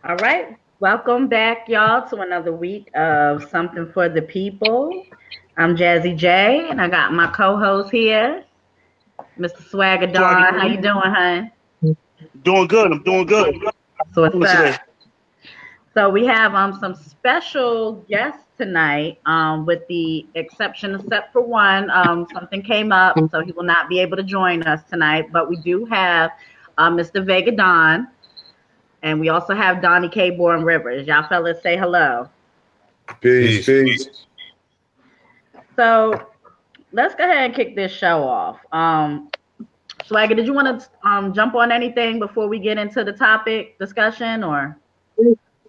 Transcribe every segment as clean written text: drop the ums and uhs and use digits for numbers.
All right. Welcome back, y'all, to another week of Something for the People. I'm Jazzy J, and I got my co-host here, Mr. Swagger Swaggy, Don. How you doing, hon? doing good. I'm doing good. So How what's you doing up? today? So we have some special guests tonight. With the exception, except for one, something came up, so he will not be able to join us tonight. But we do have Mr. Vega Don, and we also have Donnie K. Born Rivers. Y'all fellas say hello. Peace, Peace. peace. So let's go ahead and kick this show off. Swagger, did you want to jump on anything before we get into the topic discussion, or?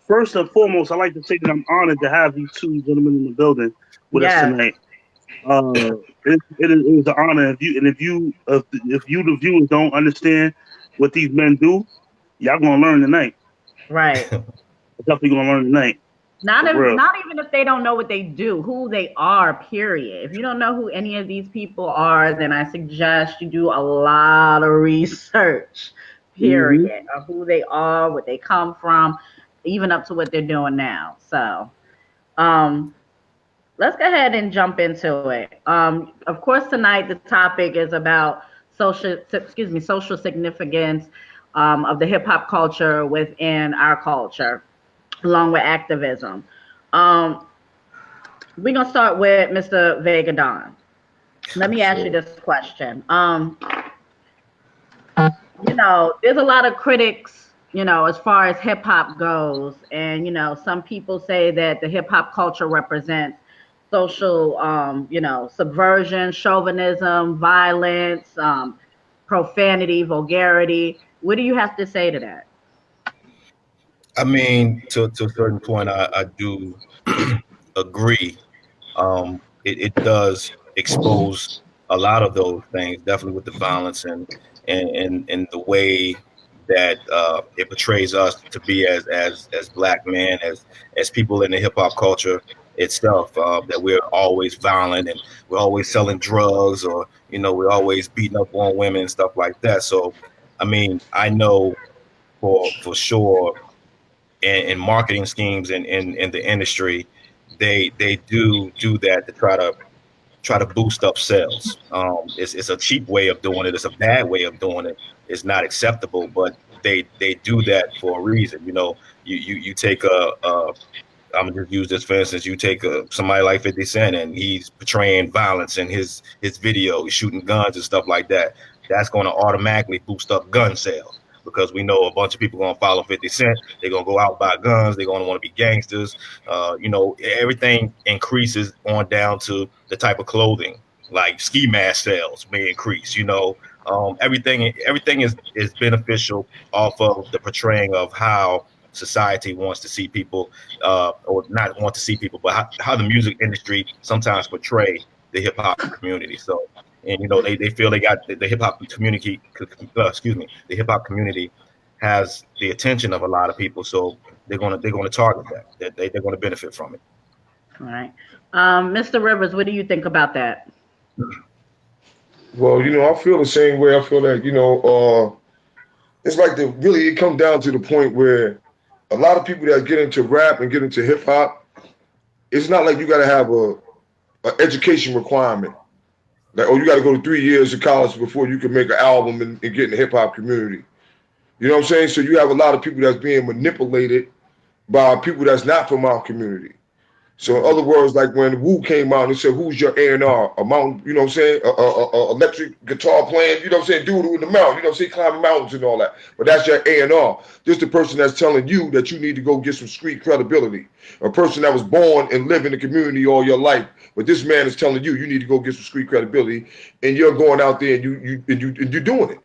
First and foremost, I'd like to say that I'm honored to have these two gentlemen in the building with us Yes, tonight. It is an honor. If you the viewers don't understand what these men do, y'all gonna learn tonight. right. Definitely gonna learn tonight Not for if, real. not even if they don't know what they do, who they are. Period. If you don't know who any of these people are, then I suggest you do a lot of research. Hmm. Period, of who they are, what they come from, even up to what they're doing now. So, um, let's go ahead and jump into it. Of course, tonight the topic is about social significance of the hip hop culture within our culture, along with activism. Um, we're gonna start with Mr. Vega Don. Let me ask you Sure. this question. There's a lot of critics, as far as hip hop goes, and some people say that the hip hop culture represents social, subversion, chauvinism, violence, profanity, vulgarity. What do you have to say to that? I mean, to a certain point, I do agree. It does expose a lot of those things, definitely with the violence and the way that it portrays us to be as black men, as people in the hip hop culture itself. That we're always violent and we're always selling drugs, or we're always beating up on women and stuff like that. So, I mean, I know for sure in marketing schemes in the industry, they do that to try to boost up sales. It's a cheap way of doing it. It's a bad way of doing it. It's not acceptable, but they do that for a reason. You take I'm gonna just use this for instance. You take somebody like 50 Cent, and he's portraying violence in his video, he's shooting guns and stuff like that. That's going to automatically boost up gun sales because we know a bunch of people going to follow 50 Cent. They're going to go out and buy guns. They're going to want to be gangsters. Everything increases on down to the type of clothing, like ski mask sales may increase. Everything is beneficial off of the portraying of how society wants to see people, or not want to see people, but how the music industry sometimes portray the hip hop community. So, and they feel they got the hip hop community. The hip hop community has the attention of a lot of people, so they're gonna target that. They're gonna benefit from it. All right. Mr. Rivers, what do you think about that? Well, I feel the same way. I feel that, it's like it comes down to the point where a lot of people that get into rap and get into hip hop, it's not like you got to have a education requirement. Like, oh, you got to go to 3 years of college before you can make an album and get in the hip hop community. You know what I'm saying? So you have a lot of people that's being manipulated by people that's not from our community. So in other words, like when Wu came out and said, "Who's your A&R?" A mountain, you know what I'm saying? A electric guitar playing, you know what I'm saying? Dude in the mountain, you know what I'm saying? Climbing mountains and all that. But that's your A&R. Just the person that's telling you that you need to go get some street credibility. A person that was born and lived in the community all your life. But this man is telling you you need to go get some street credibility, and you're going out there and you're doing it.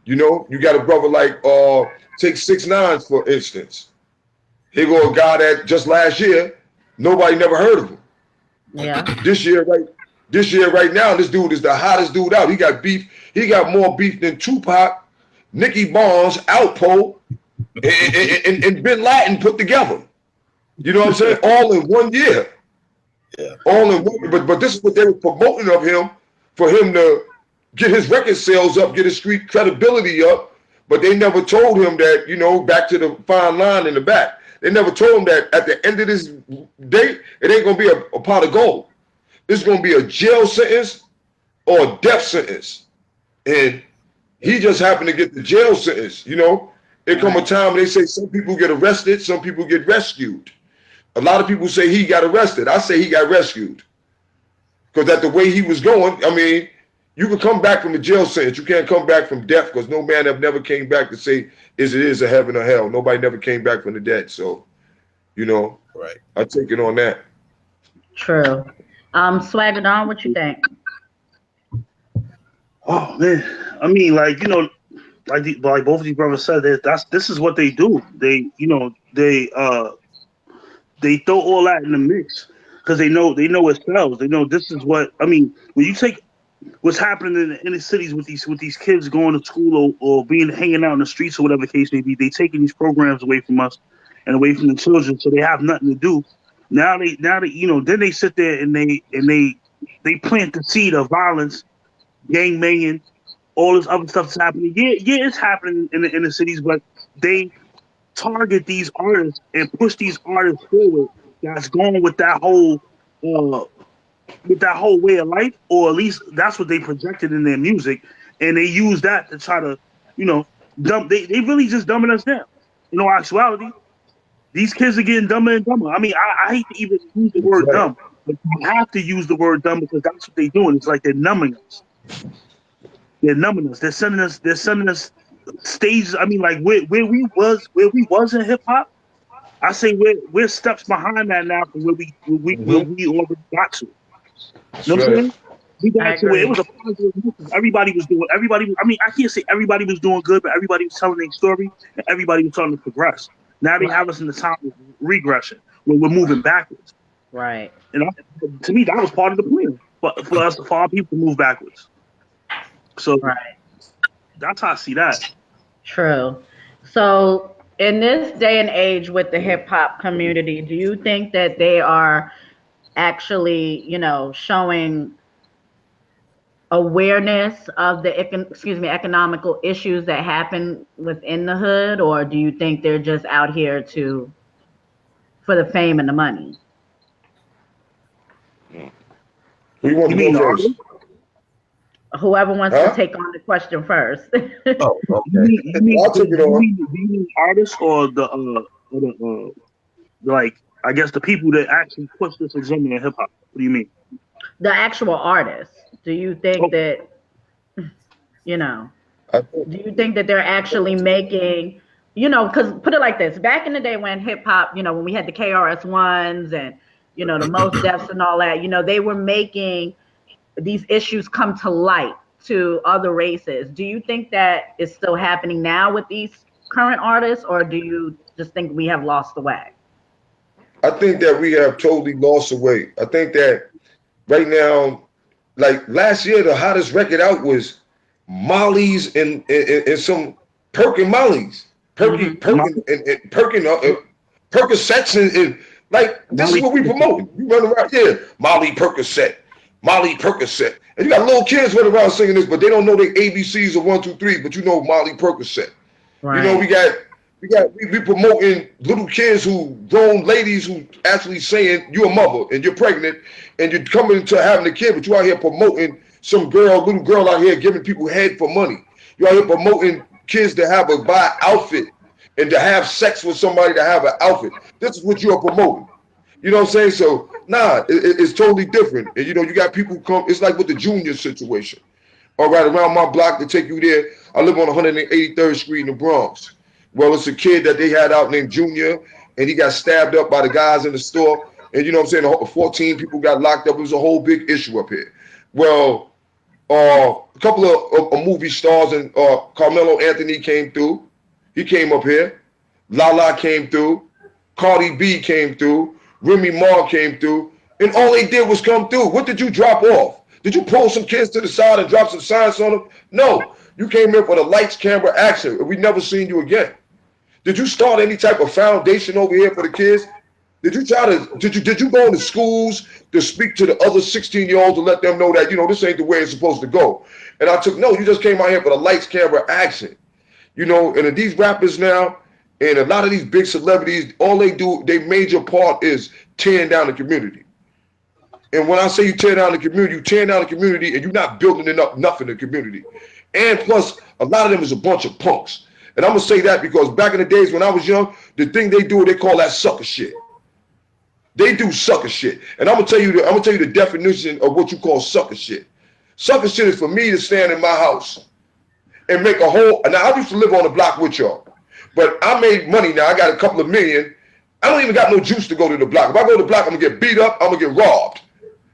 You got a brother like take 6ix9ine for instance. Here go a guy that just last year nobody never heard of him. Yeah. This year, right now, this dude is the hottest dude out. He got beef. He got more beef than Tupac, Nicky Barnes, Outpo, and Bin Laden put together. You know what I'm saying? All in 1 year. Yeah. All in one. But this is what they were promoting of him, for him to get his record sales up, get his street credibility up. But they never told him that, you know, back to the fine line in the back. They never told him that at the end of this day, it ain't going to be a pot of gold. It's going to be a jail sentence or a death sentence. And he just happened to get the jail sentence, you know. There come a time they say some people get arrested, some people get rescued. A lot of people say he got arrested. I say he got rescued. Because at the way he was going, I mean, you can come back from a jail sentence. You can't come back from death because no man have never came back to say is it is a heaven or hell. Nobody never came back from the dead. So, you know, Right. I take it on that. True. Swagger Don, what you think? Oh man, I mean, like, you know, like both of these brothers said, this is what they do. They, you know, they throw all that in the mix because they know it sells. They know this is what I mean. When you take what's happening in the inner cities with these kids going to school or being hanging out in the streets or whatever the case may be, they taking these programs away from us and away from the children, so they have nothing to do. Now they you know, then they sit there and they plant the seed of violence, gang banging, all this other stuff that's happening. Yeah, it's happening in the inner cities, but they target these artists and push these artists forward that's going with that whole way of life, or at least that's what they projected in their music, and they use that to try to, you know, dumb. They really just dumbing us down. In all actuality, these kids are getting dumber and dumber. I mean, I hate to even use the word dumb, but you have to use the word dumb because that's what they're doing. It's like they're numbing us. They're numbing us. They're sending us stages. I mean, like where we was in hip hop. I say we're steps behind that now from where we already got to. You know what I'm saying? We got to where it was a positive movement. Everybody was. I mean, I can't say everybody was doing good, but everybody was telling their story and everybody was trying to progress. Now they have us in the time of regression where we're moving backwards. Right. And to me, that was part of the plan for our people to move backwards. So that's how I see that. True. So in this day and age with the hip hop community, do you think that they are actually, you know, showing awareness of the economical issues that happen within the hood, or do you think they're just out here for the fame and the money? Who you want to go first? Whoever wants to take on the question first. Oh, okay. I'll take it on. Do you mean artists or the like, I guess the people that actually push this agenda in hip hop? What do you mean? The actual artists. Do you think that, you know, do you think that they're actually making, you know, because put it like this, back in the day when hip hop, you know, when we had the KRS-Ones and, you know, the Most Defs and all that, you know, they were making these issues come to light to other races. Do you think that is still happening now with these current artists, or do you just think we have lost the way? I think that we have totally lost the way. I think that right now, like last year, the hottest record out was Molly's and some Perkin Molly's. Perkin Percocets and like this is what we promote. You run around here, Molly Percocet. Molly Percocet. And you got little kids running around singing this, but they don't know the ABCs of 1, 2, 3, but you know Molly Percocet. Right. You know, we promoting little kids grown ladies who actually saying you're a mother and you're pregnant and you're coming into having a kid, but you out here promoting some little girl out here giving people head for money. You out here promoting kids to buy an outfit and to have sex with somebody to have an outfit. This is what you are promoting. You know what I'm saying? So, it's totally different. And, you know, you got people come, it's like with the Junior situation. All right, around my block to take you there, I live on 183rd Street in the Bronx. Well, it's a kid that they had out named Junior, and he got stabbed up by the guys in the store. And, you know what I'm saying, 14 people got locked up. It was a whole big issue up here. Well, a couple of movie stars, and Carmelo Anthony came through. He came up here. Lala came through. Cardi B came through. Remy Ma came through, and all they did was come through. What did you drop off? Did you pull some kids to the side and drop some signs on them? No, you came in for the lights, camera, action, and we never seen you again. Did you start any type of foundation over here for the kids? Did you go into schools to speak to the other 16-year-olds to let them know that, you know, this ain't the way it's supposed to go? And you just came out here for the lights, camera, action. You know, and these rappers now, and a lot of these big celebrities, all they do, their major part is tearing down the community. And when I say you tear down the community, you tear down the community and you're not building enough nothing in the community. And plus, a lot of them is a bunch of punks. And I'm going to say that because back in the days when I was young, the thing they do, they call that sucker shit. They do sucker shit. And I'm going to tell you the definition of what you call sucker shit. Sucker shit is for me to stand in my house and make a whole, now I used to live on the block with y'all, but I made money now. I got a couple of million. I don't even got no juice to go to the block. If I go to the block, I'm going to get beat up. I'm going to get robbed.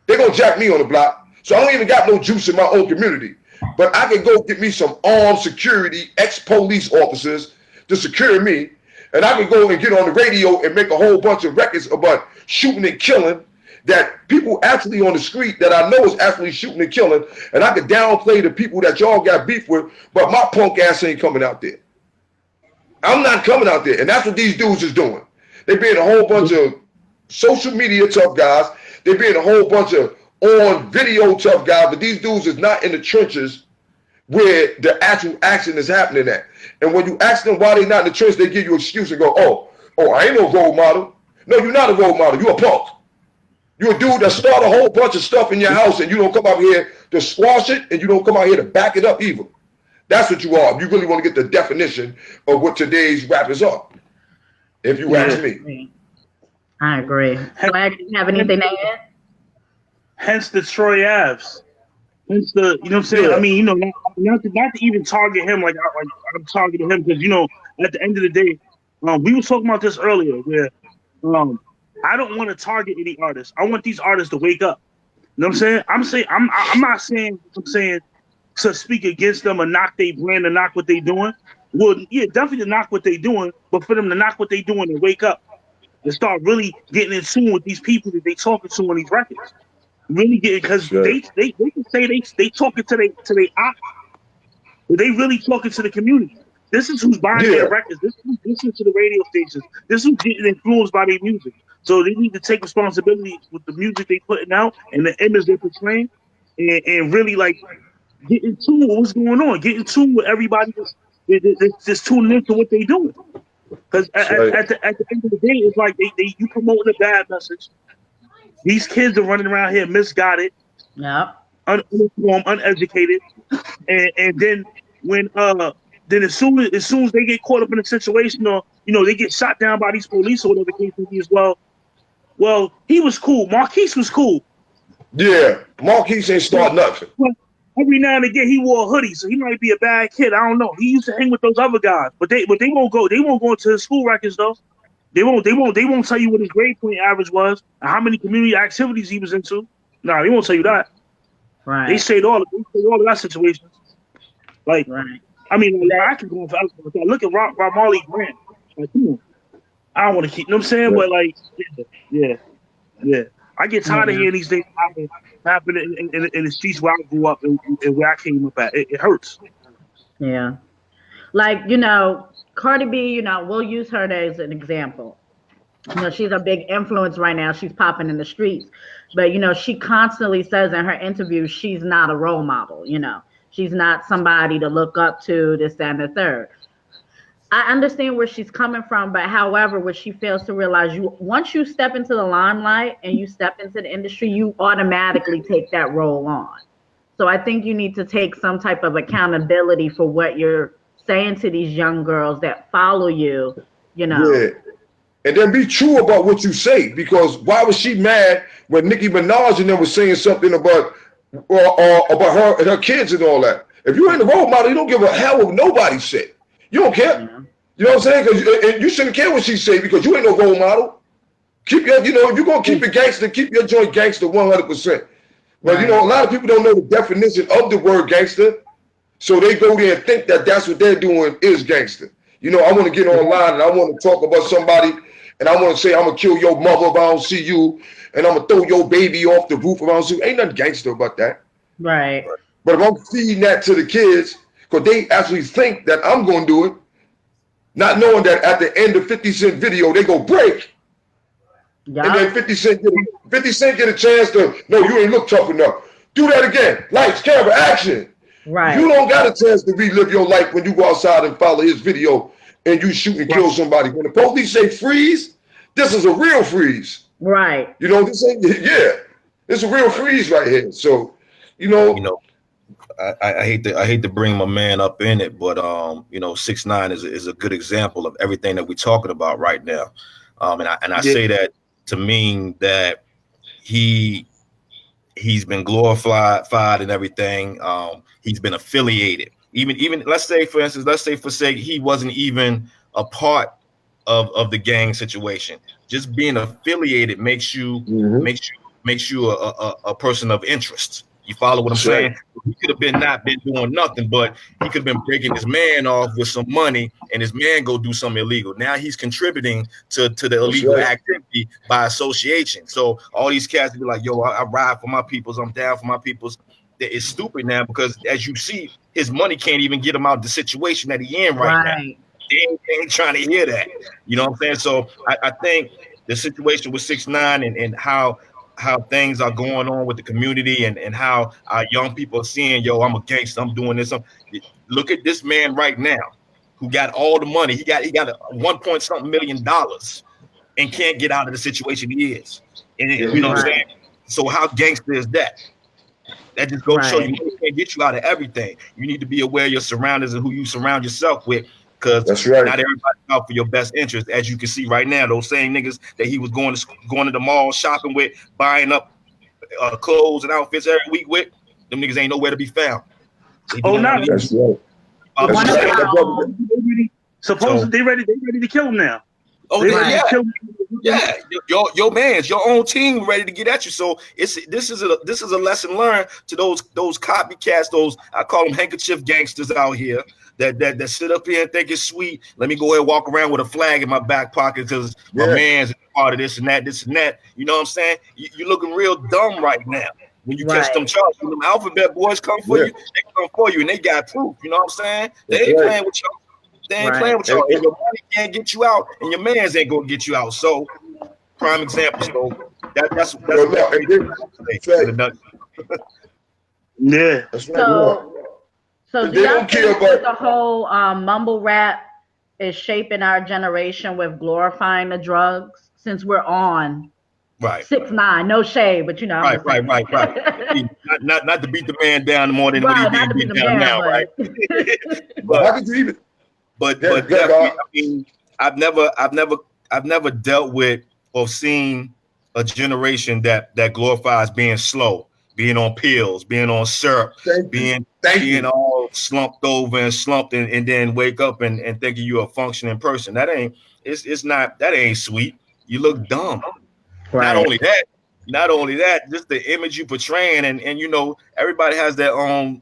They're going to jack me on the block. So I don't even got no juice in my own community. But I can go get me some armed security, ex-police officers to secure me. And I can go and get on the radio and make a whole bunch of records about shooting and killing that people actually on the street that I know is actually shooting and killing. And I can downplay the people that y'all got beef with, but my punk ass ain't coming out there. I'm not coming out there. And that's what these dudes is doing. They being a whole bunch of social media tough guys. They being a whole bunch of on video tough guys, but these dudes is not in the trenches where the actual action is happening at. And when you ask them why they not in the trench, they give you an excuse and go, oh, I ain't no role model. No, you're not a role model. You're a punk. You're a dude that start a whole bunch of stuff in your house and you don't come out here to squash it and you don't come out here to back it up either. That's what you are. You really want to get the definition of what today's rappers are, if you ask me. I agree. Swag, do you have anything to add? Hence the Troy Avs. Hence the, you know what I'm saying? Yeah. I mean, you know, not to even target him like I'm targeting him because, you know, at the end of the day, we were talking about this earlier where I don't want to target any artists. I want these artists to wake up. You know what I'm saying? I'm not saying to speak against them or knock their brand or knock what they doing. Well, yeah, definitely to knock what they doing, but for them to knock what they doing and wake up and start really getting in tune with these people that they talking to on these records. Really getting, because they can say they talking to they op, but they really talking to the community. This is who's buying their records. This is who's listening to the radio stations. This is who's getting influenced by their music. So they need to take responsibility with the music they putting out and the image they're portraying, and really like get in tune with what's going on. Get in tune with everybody that's tuning into what they doing. Because at the end of the day, it's like you promoting a bad message. These kids are running around here misguided, uninformed, uneducated, and then when as soon as they get caught up in a situation or they get shot down by these police or whatever the case may be as well. Well, he was cool. Marquise was cool. Yeah, Marquise ain't start nothing. Well, every now and again he wore a hoodie, so he might be a bad kid. I don't know. He used to hang with those other guys, but they won't go. They won't go into his school records though. They won't tell you what his grade point average was and how many community activities he was into. Nah, they won't tell you that. Right. They say all of that situations. Like, right. I mean, I can go for look at Rob Marley Grant. Like, come on. I don't want to keep, you know what I'm saying? But like, yeah. I get tired of hearing these things happen in the streets where I grew up and where I came up at. It hurts. Yeah. Like, Cardi B, we'll use her as an example. She's a big influence right now. She's popping in the streets. But, she constantly says in her interviews she's not a role model, She's not somebody to look up to, this, that, and the third. I understand where she's coming from, but however, what she fails to realize, once you step into the limelight and you step into the industry, you automatically take that role on. So I think you need to take some type of accountability for what you're saying to these young girls that follow you, Yeah. And then be true about what you say, because why was she mad when Nicki Minaj and them was saying something about her and her kids and all that? If you ain't a role model, you don't give a hell what nobody said. You don't care. Yeah. You know what I'm saying? And you shouldn't care what she say because you ain't no role model. Keep your, if you're gonna keep it gangster, keep your joint gangster 100%. But right. A lot of people don't know the definition of the word gangster, so they go there and think that that's what they're doing is gangster. I want to get online and I want to talk about somebody and I want to say I'm gonna kill your mother if I don't see you, and I'm gonna throw your baby off the roof if I don't see you. Ain't nothing gangster about that. Right. But if I'm feeding that to the kids, because they actually think that I'm going to do it, not knowing that at the end of 50 Cent video, they go break. Yeah. And then 50 Cent get a chance to, no, you ain't look tough enough. Do that again. Lights, camera, action. Right. You don't got a chance to relive your life when you go outside and follow his video and you shoot and kill somebody. When the police say freeze, this is a real freeze. Right. You know, this ain't, it's a real freeze right here. So, I hate to bring my man up in it, but 6ix9ine is a good example of everything that we're talking about right now. And I say that to mean that he's been glorified and everything. He's been affiliated. Even let's say for sake he wasn't even a part of the gang situation. Just being affiliated makes you a person of interest. You follow what I'm saying? He could have not been doing nothing, but he could have been breaking his man off with some money, and his man go do something illegal. Now he's contributing to the illegal activity by association. So all these cats be like, "Yo, I ride for my peoples. I'm down for my peoples." It's stupid now because, as you see, his money can't even get him out of the situation that he in right now. They ain't trying to hear that. You know what I'm saying? So I think the situation with 6ix9ine and how things are going on with the community and how our young people are seeing, yo, I'm a gangster, I'm doing this. Look at this man right now who got all the money. He got a $1 million and can't get out of the situation he is. And you know what I'm saying? So how gangster is that? That just goes to show you can't get you out of everything. You need to be aware of your surroundings and who you surround yourself with. Because not everybody's out for your best interest, as you can see right now. Those same niggas that he was going to the mall shopping with, buying up clothes and outfits every week with, them niggas ain't nowhere to be found. That's right. Supposedly they ready to kill him now. Oh, yeah. Your man's your own team ready to get at you. So this is a lesson learned to those copycats, those I call them handkerchief gangsters out here that sit up here and think it's sweet. Let me go ahead and walk around with a flag in my back pocket because my man's part of this and that. You know what I'm saying? You're looking real dumb right now. When you catch them charges, when them alphabet boys come for you, they come for you and they got proof. You know what I'm saying? They ain't playing with y'all. They ain't playing with y'all. And your money can't get you out, and your man's ain't gonna get you out. So, prime example. So that's yeah. So do y'all think that the whole mumble rap is shaping our generation with glorifying the drugs? Since we're on 6ix9ine, no shade, but you know. Right. not to beat the man down more than what he's being beat down now, right? But how could you even? But definitely, I mean, I've never dealt with or seen a generation that glorifies being slow, being on pills, being on syrup, being all slumped over and slumped and then wake up and thinking you're a functioning person. That ain't sweet. You look dumb. Not only that, just the image you portraying and you know, everybody has their own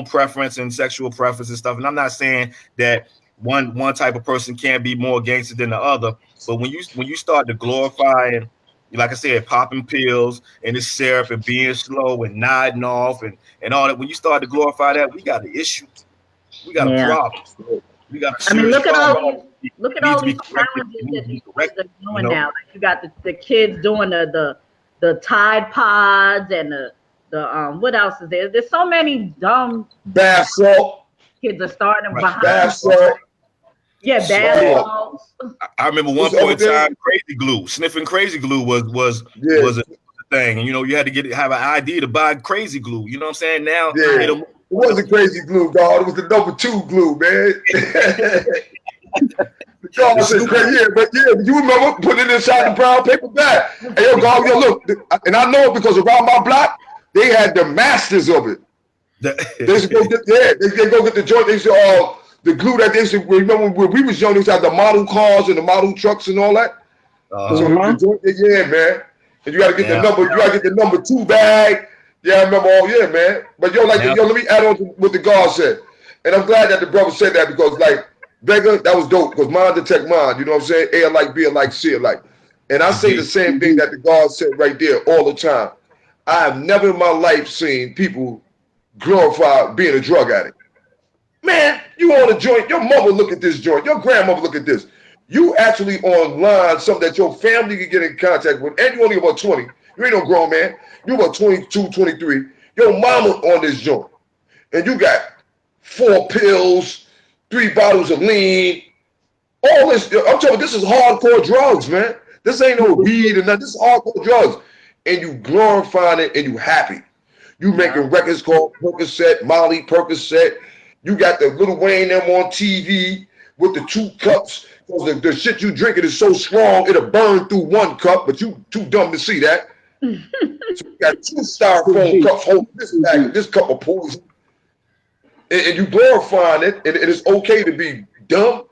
preference and sexual preference and stuff. And I'm not saying that one type of person can't be more gangster than the other, but when you start to glorify and, like I said, popping pills and the syrup and being slow and nodding off and all that, when you start to glorify that, we got an issue. We got a problem. We got a serious problem. Look at all these challenges that these kids are doing now. Like you got the kids doing the Tide Pods and the what else is there? There's so many dumb bath salt. Kids are starting behind. Bath salt. Yeah, bath salts. I remember one point in time, crazy glue, sniffing crazy glue was a thing, and you know you had to have an ID to buy crazy glue. You know what I'm saying? Now it wasn't crazy glue, dog. It was the number 2 glue, man. Dog said crazy, but you remember putting it inside the brown paper bag. Hey, yo, dog, look, and I know it because around my block they had the masters of it. They used to go get they go get the joint. They used to the glue that they used to remember when we was young. They used to have the model cars and the model trucks and all that. So the joint, man. And you gotta get the number. You gotta get the number 2 bag. Yeah, I remember all. Yeah, man. But let me add on to what the guard said. And I'm glad that the brother said that because like Vega, that was dope because mind detect mind. You know what I'm saying? A alike, B alike, C alike. And I say the same thing that the guard said right there all the time. I have never in my life seen people glorify being a drug addict. Man, you on a joint, your mother look at this joint, your grandmother look at this. You actually online something that your family can get in contact with, and you only about 20. You ain't no grown man. You about 22, 23. Your mama on this joint. and you got 4 pills, 3 bottles of lean, all this. I'm telling you, this is hardcore drugs, man. This ain't no weed and nothing. This is hardcore drugs. And you glorifying it and you happy. You making records called Percocet, Molly Percocet. You got the Lil Wayne them on TV with the 2 cups. Because the shit you drinking is so strong, it'll burn through 1 cup, but you too dumb to see that. So you got 2 styrofoam cups holding this cup of poison. And you glorifying it, and it's okay to be dumb.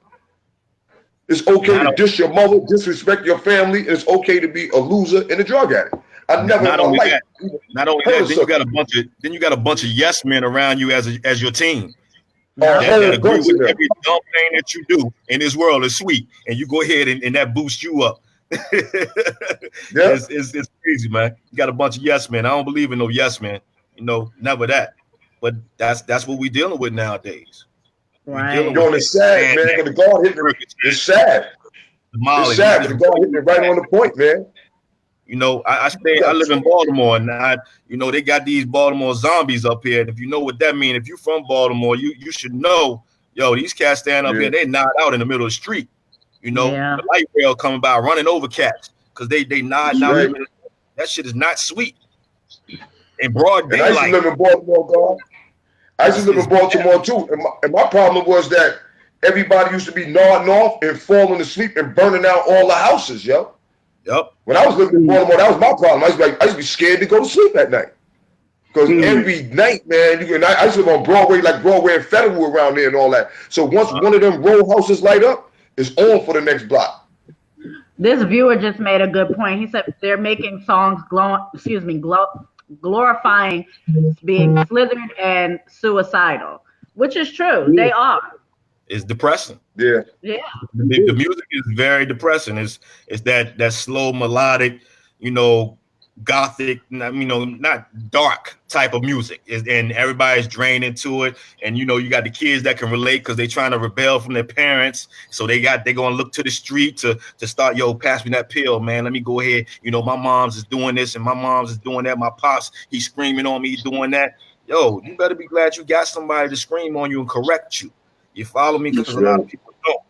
It's okay to diss your mother, disrespect your family, and it's okay to be a loser and a drug addict. I never not only that, then you got a bunch of yes men around you as your team. That agree with every dumb thing that you do in this world is sweet, and you go ahead and that boosts you up. It's crazy, man. You got a bunch of yes men. I don't believe in no yes men. Never that. But that's what we're dealing with nowadays. Right. It's sad, man. Because the guard hitting it. It's sad. It's sad. The guard hitting it right on the point, man. I live in Baltimore, and they got these Baltimore zombies up here. And if you know what that means, if you're from Baltimore, you should know, these cats stand up here, they nod out in the middle of the street. The light rail coming by, running over cats because they nod out. That shit is not sweet. In broad daylight. I used to live in Baltimore, God. I used to live in Baltimore too, and my problem was that everybody used to be nodding off and falling asleep and burning out all the houses, yo. Yep. When I was living in Baltimore, that was my problem. I used to be scared to go to sleep at night. Because every night, man, I used to live on Broadway, like Broadway and Federal around there and all that. So once one of them row houses light up, it's on for the next block. This viewer just made a good point. He said they're making songs glorifying being slithered and suicidal, which is true. Yeah. They are. It's depressing. Yeah. Yeah. The music is very depressing. It's that slow melodic, gothic, not dark type of music. And everybody's drained into it. And you got the kids that can relate because they're trying to rebel from their parents. So they're gonna look to the street to start, pass me that pill, man. Let me go ahead. My mom's is doing this and my mom's is doing that. My pops, he's screaming on me doing that. Yo, you better be glad you got somebody to scream on you and correct you. You follow me? Because a lot of people don't.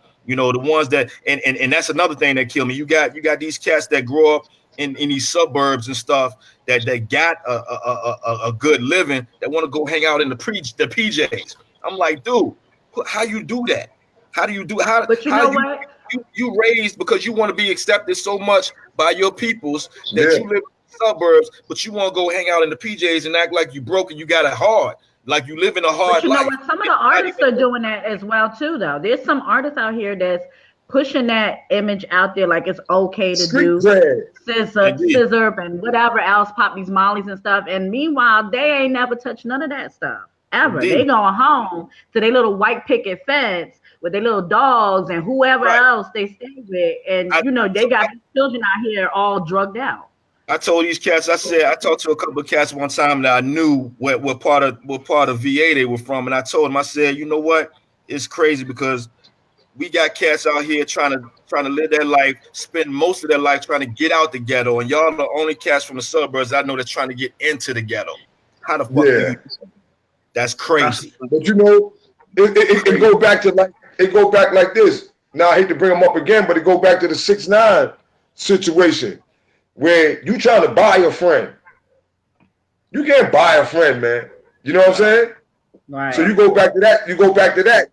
The ones that and that's another thing that kill me. You got these cats that grow up in these suburbs and stuff that got a good living that want to go hang out in the PJs. I'm like, dude, how you do that? How do you do? But what? You raised because you want to be accepted so much by your peoples that you live in the suburbs, but you want to go hang out in the PJs and act like you broke and you got it hard. Like you live in a hard life. What? Some of the artists are doing that as well too, though. There's some artists out here that's pushing that image out there, like it's okay to do scissor and whatever else, pop these mollies and stuff. And meanwhile, they ain't never touched none of that stuff ever. Indeed. They going home to their little white picket fence with their little dogs and whoever else they stay with, and they got children out here all drugged out. I told these cats, I talked to a couple of cats one time that I knew what part of VA they were from. And I told them, I said, you know what? It's crazy because we got cats out here trying to live their life, spend most of their life trying to get out the ghetto. And y'all are the only cats from the suburbs I know that's trying to get into the ghetto. How the fuck do you do that? That's crazy. But it go back like this. Now I hate to bring them up again, but it go back to the 6ix9ine situation. Where you trying to buy a friend. You can't buy a friend, man. You know what I'm saying? Right. So you go back to that.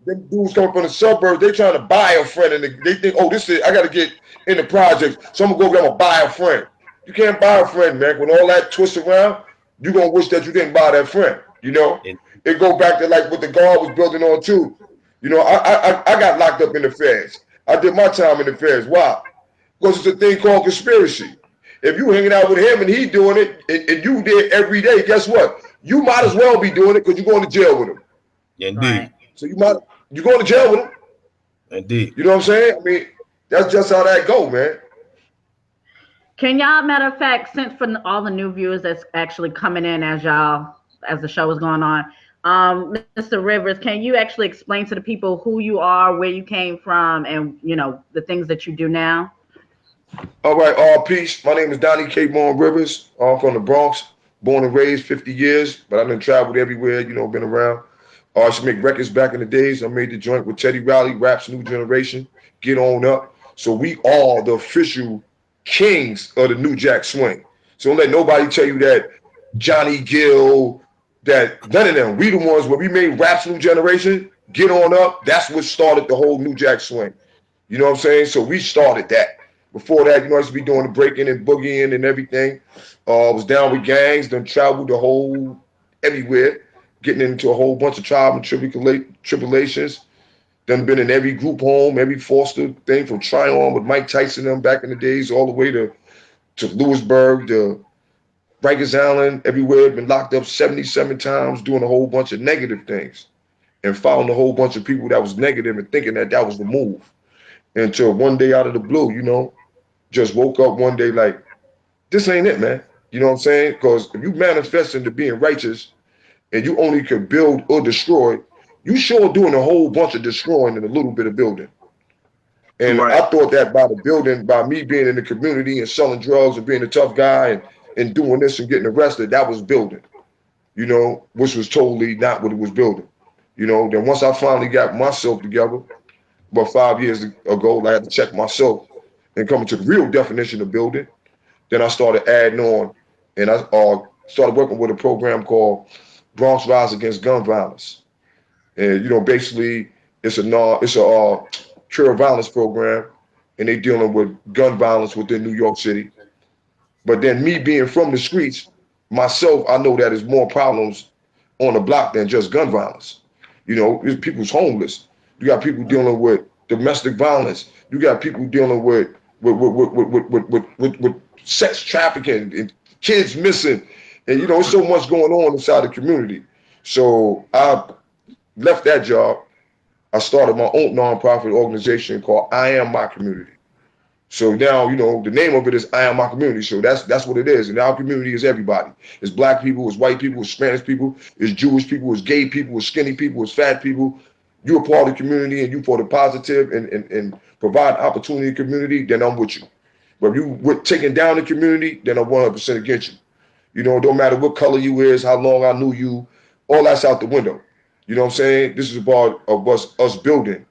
Them dudes coming from the suburbs, they trying to buy a friend, and they think, I got to get in the project, so I'm going to buy a friend. You can't buy a friend, man. When all that twists around, you're going to wish that you didn't buy that friend, It go back to like what the guard was building on, too. I got locked up in the feds. I did my time in the feds. Why? Because it's a thing called conspiracy. If you hanging out with him and he doing it, and you did every day, guess what? You might as well be doing it because you're going to jail with him. Indeed. Right. So you're going to jail with him. Indeed. You know what I'm saying? I mean, that's just how that go, man. Can y'all, matter of fact, since for all the new viewers that's actually coming in as the show is going on, Mr. Rivers, can you actually explain to the people who you are, where you came from, and the things that you do now? All right, peace. My name is Darney Rivers. I'm from the Bronx, born and raised 50 years, but I've been traveled everywhere, been around. I used to make records back in the days. I made the joint with Teddy Riley, Rap's New Generation, Get On Up. So we are the official kings of the New Jack Swing. So don't let nobody tell you that Johnny Gill, that none of them. We the ones where we made Rap's New Generation, Get On Up. That's what started the whole New Jack Swing. You know what I'm saying? So we started that. Before that, I used to be doing the breaking and boogieing and everything. I was down with gangs, then traveled the whole everywhere, getting into a whole bunch of trial and tribulations. Then been in every group home, every foster thing from Tryon with Mike Tyson them back in the days, all the way to Lewisburg, to Rikers Island, everywhere. Been locked up 77 times doing a whole bunch of negative things and found a whole bunch of people that was negative and thinking that that was the move. Until one day out of the blue, just woke up one day like, this ain't it, man. You know what I'm saying? Because if you manifest into being righteous and you only could build or destroy, you sure doing a whole bunch of destroying and a little bit of building. And right. I thought that by the building, by me being in the community and selling drugs and being a tough guy and doing this and getting arrested, that was building, which was totally not what it was building. Then once I finally got myself together, about 5 years ago, I had to check myself and come to the real definition of building. Then I started adding on, and I started working with a program called Bronx Rise Against Gun Violence. And basically, it's a cure violence program, and they dealing with gun violence within New York City. But then me being from the streets, myself, I know that there's more problems on the block than just gun violence. People's homeless. You got people dealing with domestic violence. You got people dealing with sex trafficking and kids missing. And, there's so much going on inside the community. So I left that job. I started my own nonprofit organization called I Am My Community. So now, the name of it is I Am My Community. So that's what it is. And our community is everybody. It's black people, it's white people, it's Spanish people, it's Jewish people, it's gay people, it's skinny people, it's fat people. You're a part of the community and you for the positive and provide opportunity in the community, then I'm with you. But if you taking down the community, then I'm 100% against you. It don't matter what color you is, how long I knew you, all that's out the window. You know what I'm saying? This is about us building,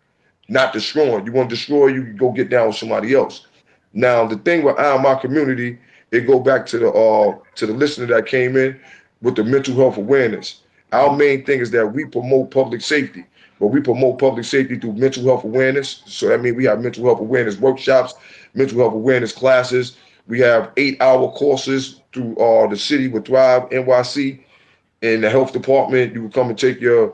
not destroying. You want to destroy, you can go get down with somebody else. Now, the thing with I Am My Community, it go back to the listener that came in with the mental health awareness. Our main thing is that we promote public safety. But we promote public safety through mental health awareness. So that means we have mental health awareness workshops, mental health awareness classes. We have 8-hour courses through the city with Thrive NYC. In the health department, you will come and take your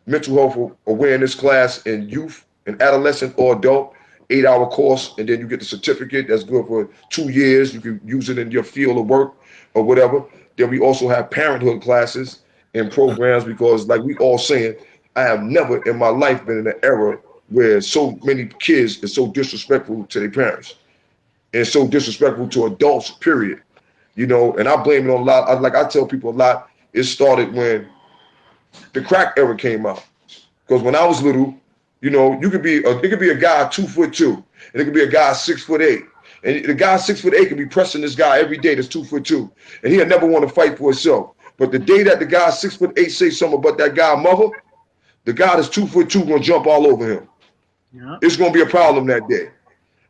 mental health awareness class in youth, and adolescent or adult, 8-hour course, and then you get the certificate that's good for 2 years. You can use it in your field of work or whatever. Then we also have parenthood classes and programs because, like we all saying, I have never in my life been in an era where so many kids are so disrespectful to their parents and so disrespectful to adults, period. And I blame it on a lot. I tell people a lot, it started when the crack era came out. Because when I was little, it could be a guy 2'2", and it could be a guy 6'8". And the guy 6'8" could be pressing this guy every day that's 2'2", and he'll never want to fight for himself. But the day that the guy 6'8" say something about that guy mother, the guy that's 2'2" gonna jump all over him. Yeah. It's gonna be a problem that day.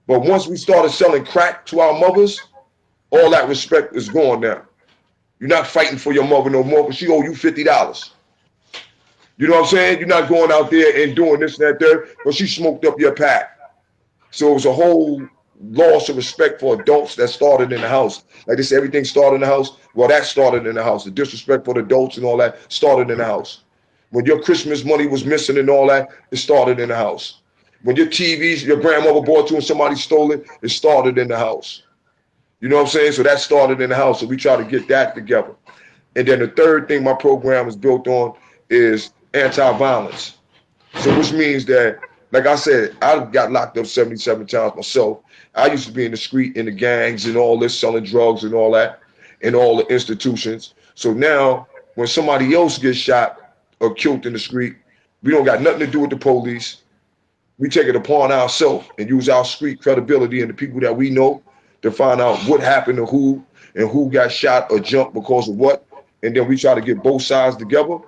But once we started selling crack to our mothers, all that respect is gone now. You're not fighting for your mother no more because she owe you $50. You know what I'm saying? You're not going out there and doing this and that there because she smoked up your pack. So it was a whole loss of respect for adults that started in the house. Like they say, everything started in the house. Well, that started in the house. The disrespect for the adults and all that started in the house. When your Christmas money was missing and all that, it started in the house. When your TVs, your grandmother bought you and somebody stole it, it started in the house. You know what I'm saying? So that started in the house. So we try to get that together. And then the third thing my program is built on is anti-violence. So which means that, like I said, I got locked up 77 times myself. I used to be in the street, in the gangs and all this, selling drugs and all that, in all the institutions. So now when somebody else gets shot or killed in the street, we don't got nothing to do with the police. We take it upon ourselves and use our street credibility and the people that we know to find out what happened to who and who got shot or jumped because of what. And then we try to get both sides together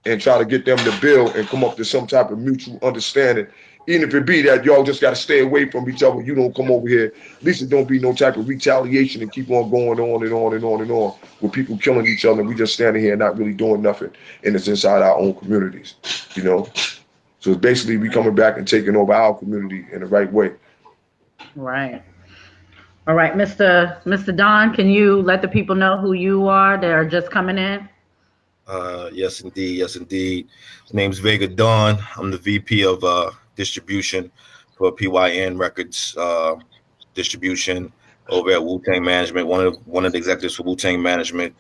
and try to get them to build and come up to some type of mutual understanding. Even if it be that y'all just got to stay away from each other, you don't come over here. At least it don't be no type of retaliation and keep on going on and on and on and on with people killing each other. And we just standing here not really doing nothing, and it's inside our own communities, you know. So it's basically we coming back and taking over our community in the right way. Right. All right, Mr. Don, can you let the people know who you are that are just coming in? Yes, indeed. Yes, indeed. My name's Vega Dawn. I'm the VP of distribution for PYN Records distribution over at Wu-Tang Management. One of the executives for Wu-Tang Management.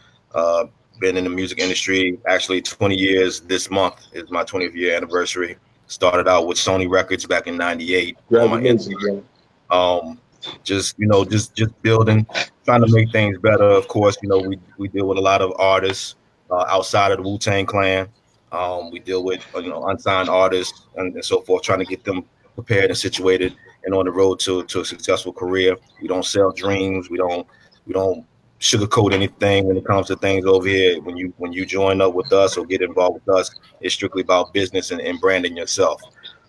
Been in the music industry actually 20 years. This month is my 20th year anniversary. Started out with Sony Records back in '98 on my intern. Just building, trying to make things better. Of course, we deal with a lot of artists outside of the Wu-Tang Clan. We deal with unsigned artists and so forth, trying to get them prepared and situated and on the road to a successful career. We don't sell dreams. We don't sugarcoat anything when it comes to things over here. When you join up with us or get involved with us, it's strictly about business and branding yourself.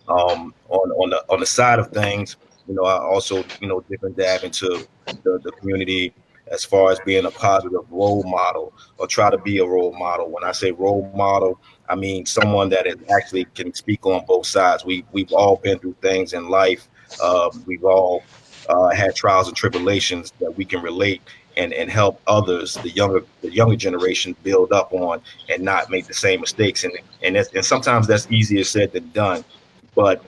On the side of things, I also dip and dab into the community as far as being a positive role model or try to be a role model. When I say role model, I mean someone that is actually can speak on both sides. We've all been through things in life. We've all had trials and tribulations that we can relate and help others, the younger generation, build up on and not make the same mistakes. And sometimes that's easier said than done. But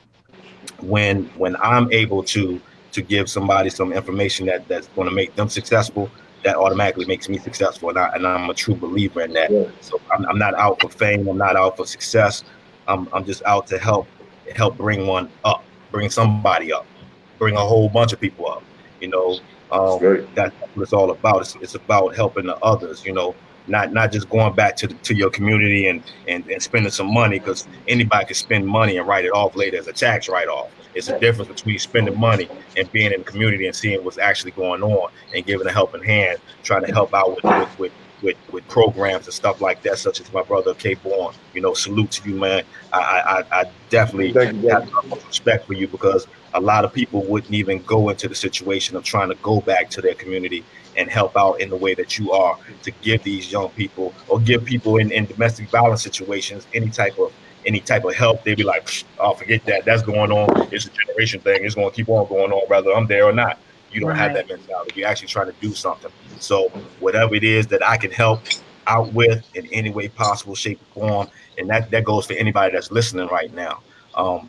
when I'm able to give somebody some information that's going to make them successful, that automatically makes me successful, and I'm a true believer in that. Yeah. So I'm not out for fame. I'm not out for success. I'm just out to help bring one up, bring somebody up, bring a whole bunch of people up. That's what it's all about. It's about helping the others. Not just going back to your community and spending some money, because anybody can spend money and write it off later as a tax write-off. It's a difference between spending money and being in the community and seeing what's actually going on and giving a helping hand, trying to help out with programs and stuff like that, such as my brother K Born. Salute to you, man. I definitely have respect for you, because a lot of people wouldn't even go into the situation of trying to go back to their community and help out in the way that you are, to give these young people or give people in domestic violence situations any type of help. They'd be like, oh, forget that. That's going on. It's a generation thing. It's going to keep on going on, whether I'm there or not. You don't have that mentality. You're actually trying to do something. So whatever it is that I can help out with in any way possible, shape, or form, and that goes for anybody that's listening right now.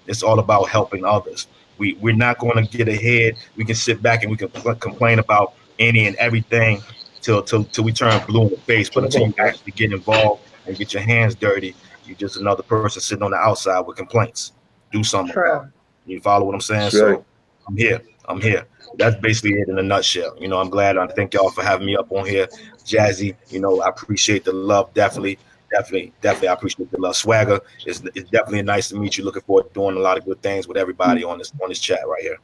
It's all about helping others. We're not going to get ahead. We can sit back and we can complain about any and everything till we turn blue in the face. But until you actually get involved and get your hands dirty, you're just another person sitting on the outside with complaints. Do something about it. You follow what I'm saying? So I'm here. That's basically it in a nutshell. I'm glad. I thank y'all for having me up on here. Jazzy, I appreciate the love. Definitely. I appreciate the love. Swagger, it's definitely nice to meet you. Looking forward to doing a lot of good things with everybody on this chat right here.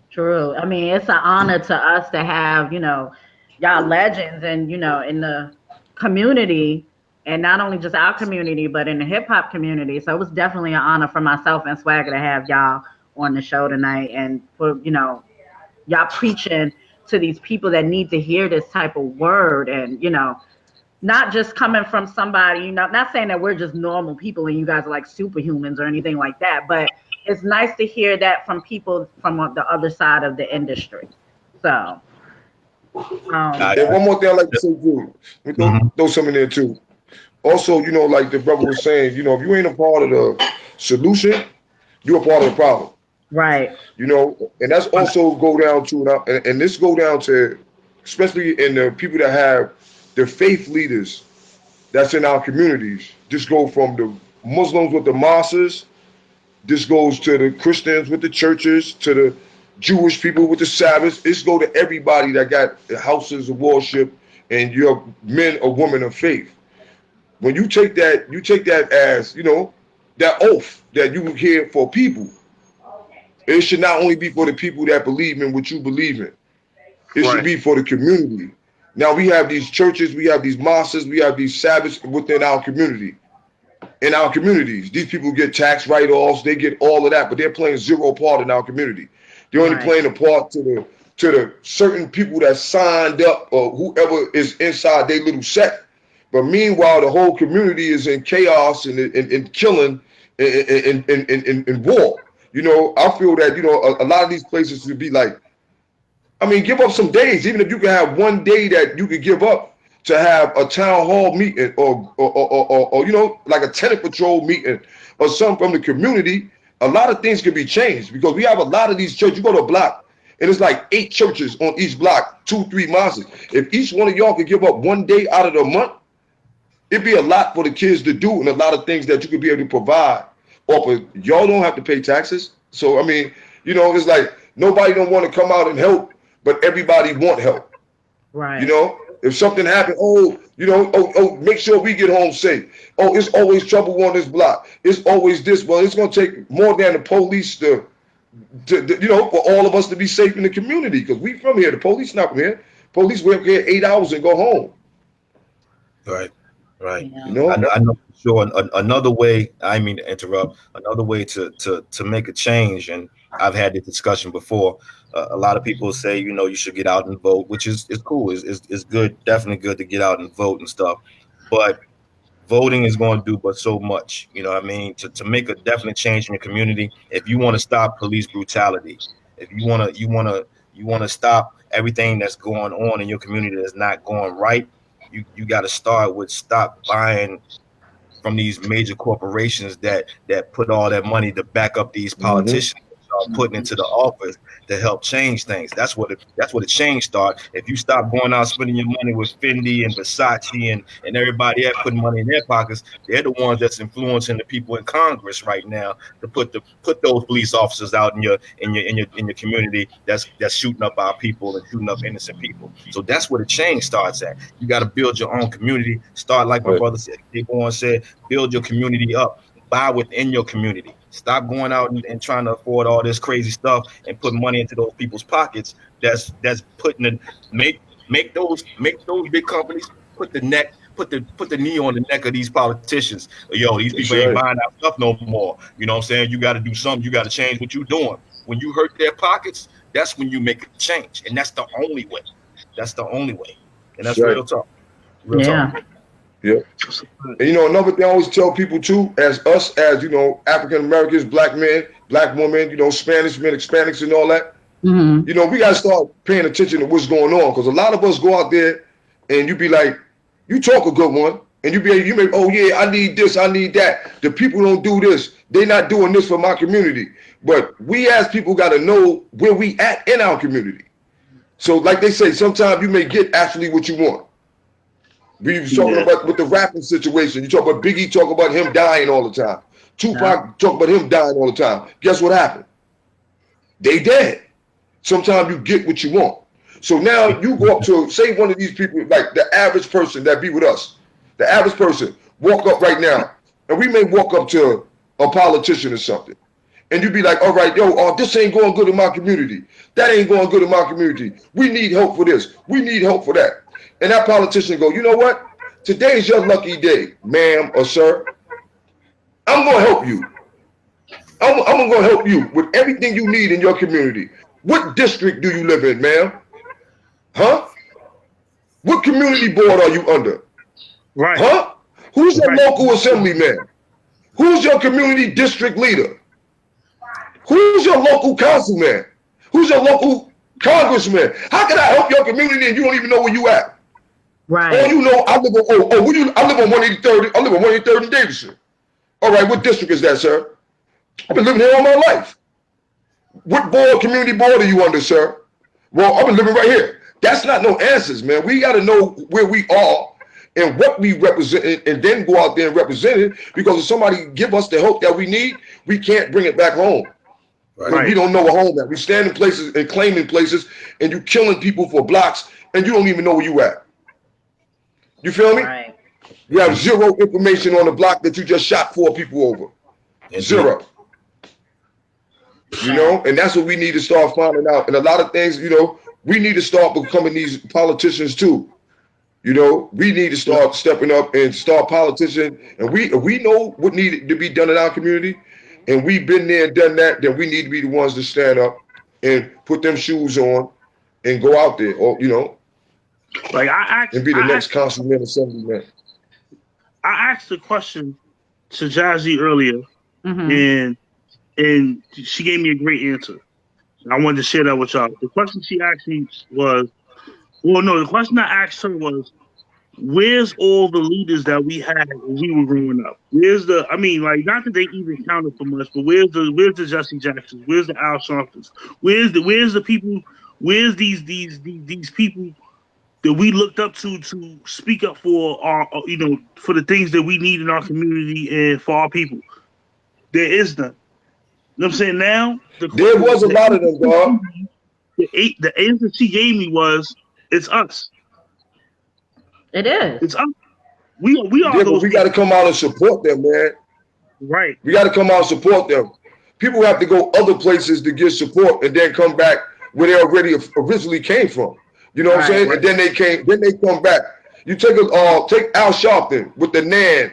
True. I mean, it's an honor to us to have, y'all legends and, in the community, and not only just our community, but in the hip hop community. So it was definitely an honor for myself and Swagger to have y'all on the show tonight, and for, y'all preaching to these people that need to hear this type of word, and, not just coming from somebody, not saying that we're just normal people and you guys are like superhumans or anything like that, but it's nice to hear that from people from the other side of the industry. So, and one more thing I'd like to say too, throw some in there too. Also, like the brother was saying, if you ain't a part of the solution, you're a part of the problem. Right. And that's also go down to, and this go down to, especially in the people that have the faith leaders that's in our communities. This go from the Muslims with the mosques, this goes to the Christians with the churches, to the Jewish people with the Sabbaths. This go to everybody that got houses of worship and you're men or women of faith. When you take that as, that oath that you hear for people. It should not only be for the people that believe in what you believe in. It should be for the community. Now we have these churches, we have these mosques, we have these Sabbaths within our community. in our communities. These people get tax write-offs, they get all of that, but they're playing zero part in our community. They're only playing a part to the certain people that signed up or whoever is inside their little sect. But meanwhile, the whole community is in chaos and killing and war. You know, I feel that, you know, a lot of these places should be like, I mean, give up some days, even if you can have one day that you could give up to have a town hall meeting or you know, like a tenant patrol meeting or something from the community. A lot of things can be changed because we have a lot of these churches. You go to a block and it's like 8 churches on each block, 2-3 mosques. If each one of y'all could give up one day out of the month, it'd be a lot for the kids to do and a lot of things that you could be able to provide. Or y'all don't have to pay taxes. So, I mean, you know, it's like nobody don't want to come out and help, but everybody want help. Right. You know, if something happened, you know, make sure we get home safe. Oh, it's always trouble on this block. It's always this. Well, it's going to take more than the police to you know, for all of us to be safe in the community because we from here. The police not from here. Police work here 8 hours and go home. Right. Right. Yeah. You know, I know for sure. Another way, I mean to interrupt, another way to make a change, and I've had this discussion before. A lot of people say, you know, you should get out and vote, which is cool. It's good, definitely good to get out and vote and stuff. But voting is going to do but so much. You know what I mean? To make a definite change in your community, if you want to stop police brutality, if you want to stop everything that's going on in your community that's not going right, you got to start with stop buying from these major corporations that put all that money to back up these politicians. Putting into the office to help change things. That's what the change start. If you stop going out spending your money with Fendi and Versace and everybody else putting money in their pockets, they're the ones that's influencing the people in Congress right now to put those police officers out in your community that's shooting up our people and shooting up innocent people. So that's where the change starts at. You got to build your own community. Start like my brother said, build your community up. Buy within your community. Stop going out and trying to afford all this crazy stuff and put money into those people's pockets. That's putting make those big companies put the knee on the neck of these politicians. Yo, these people ain't buying our stuff no more. You know what I'm saying? You got to do something. You got to change what you're doing. When you hurt their pockets, that's when you make a change, and that's the only way. That's the only way, and that's real talk. Real talk. Yeah. And you know, another thing I always tell people too, as you know, African Americans, black men, black women, you know, Spanish men, Hispanics and all that, you know, we got to start paying attention to what's going on. Because a lot of us go out there and you be like, you talk a good one. And you may, oh yeah, I need this, I need that. The people don't do this. They're not doing this for my community. But we as people got to know where we at in our community. So like they say, sometimes you may get actually what you want. We were talking about with the rapping situation. You talk about Biggie, talk about him dying all the time. Tupac talk about him dying all the time. Guess what happened? They dead. Sometimes you get what you want. So now you go up to, say one of these people, like the average person that be with us, the average person, walk up right now, and we may walk up to a politician or something, and you be like, all right, yo, this ain't going good in my community. That ain't going good in my community. We need help for this. We need help for that. And that politician go, you know what? Today's your lucky day, ma'am or sir. I'm going to help you. I'm going to help you with everything you need in your community. What district do you live in, ma'am? Huh? What community board are you under? Right. Huh? Who's your local assemblyman? Who's your community district leader? Who's your local councilman? Who's your local congressman? How can I help your community and you don't even know where you at? Right. Oh, you know, I live on I live on 183rd. I live on 183rd in Davidson. All right, what district is that, sir? I've been living here all my life. What community board are you under, sir? Well, I've been living right here. That's not no answers, man. We got to know where we are and what we represent, and then go out there and represent it. Because if somebody give us the help that we need, we can't bring it back home. Right. We don't know where home at. We stand in places and claiming places, and you killing people for blocks, and you don't even know where you at. You feel me? Right. You have zero information on the block that you just shot 4 people over. Zero. You know, and that's what we need to start finding out. And a lot of things, you know, we need to start becoming these politicians too. You know, we need to start stepping up and start politicians. And we know what needed to be done in our community, and we've been there and done that, then we need to be the ones to stand up and put them shoes on and go out there, or like and be the next councilman, assemblyman. I asked a question to Jazzy earlier, and she gave me a great answer. I wanted to share that with y'all. The question she asked me was, the question I asked her was, where's all the leaders that we had when we were growing up? Where's the, not that they even counted for much, but where's the Jesse Jacksons? Where's the Al Sharptons? Where's the people? Where's these people that we looked up to speak up for our, for the things that we need in our community and for our people? There is none. You know what I'm saying? Now there was a lot of them, dog. The answer she gave me was, it's us. It is. It's us. We are those. We got to come out and support them, man. Right. We got to come out and support them. People have to go other places to get support and then come back where they already originally came from. You know what I'm saying? Right. And then they come back. You take Al Sharpton with the Nan.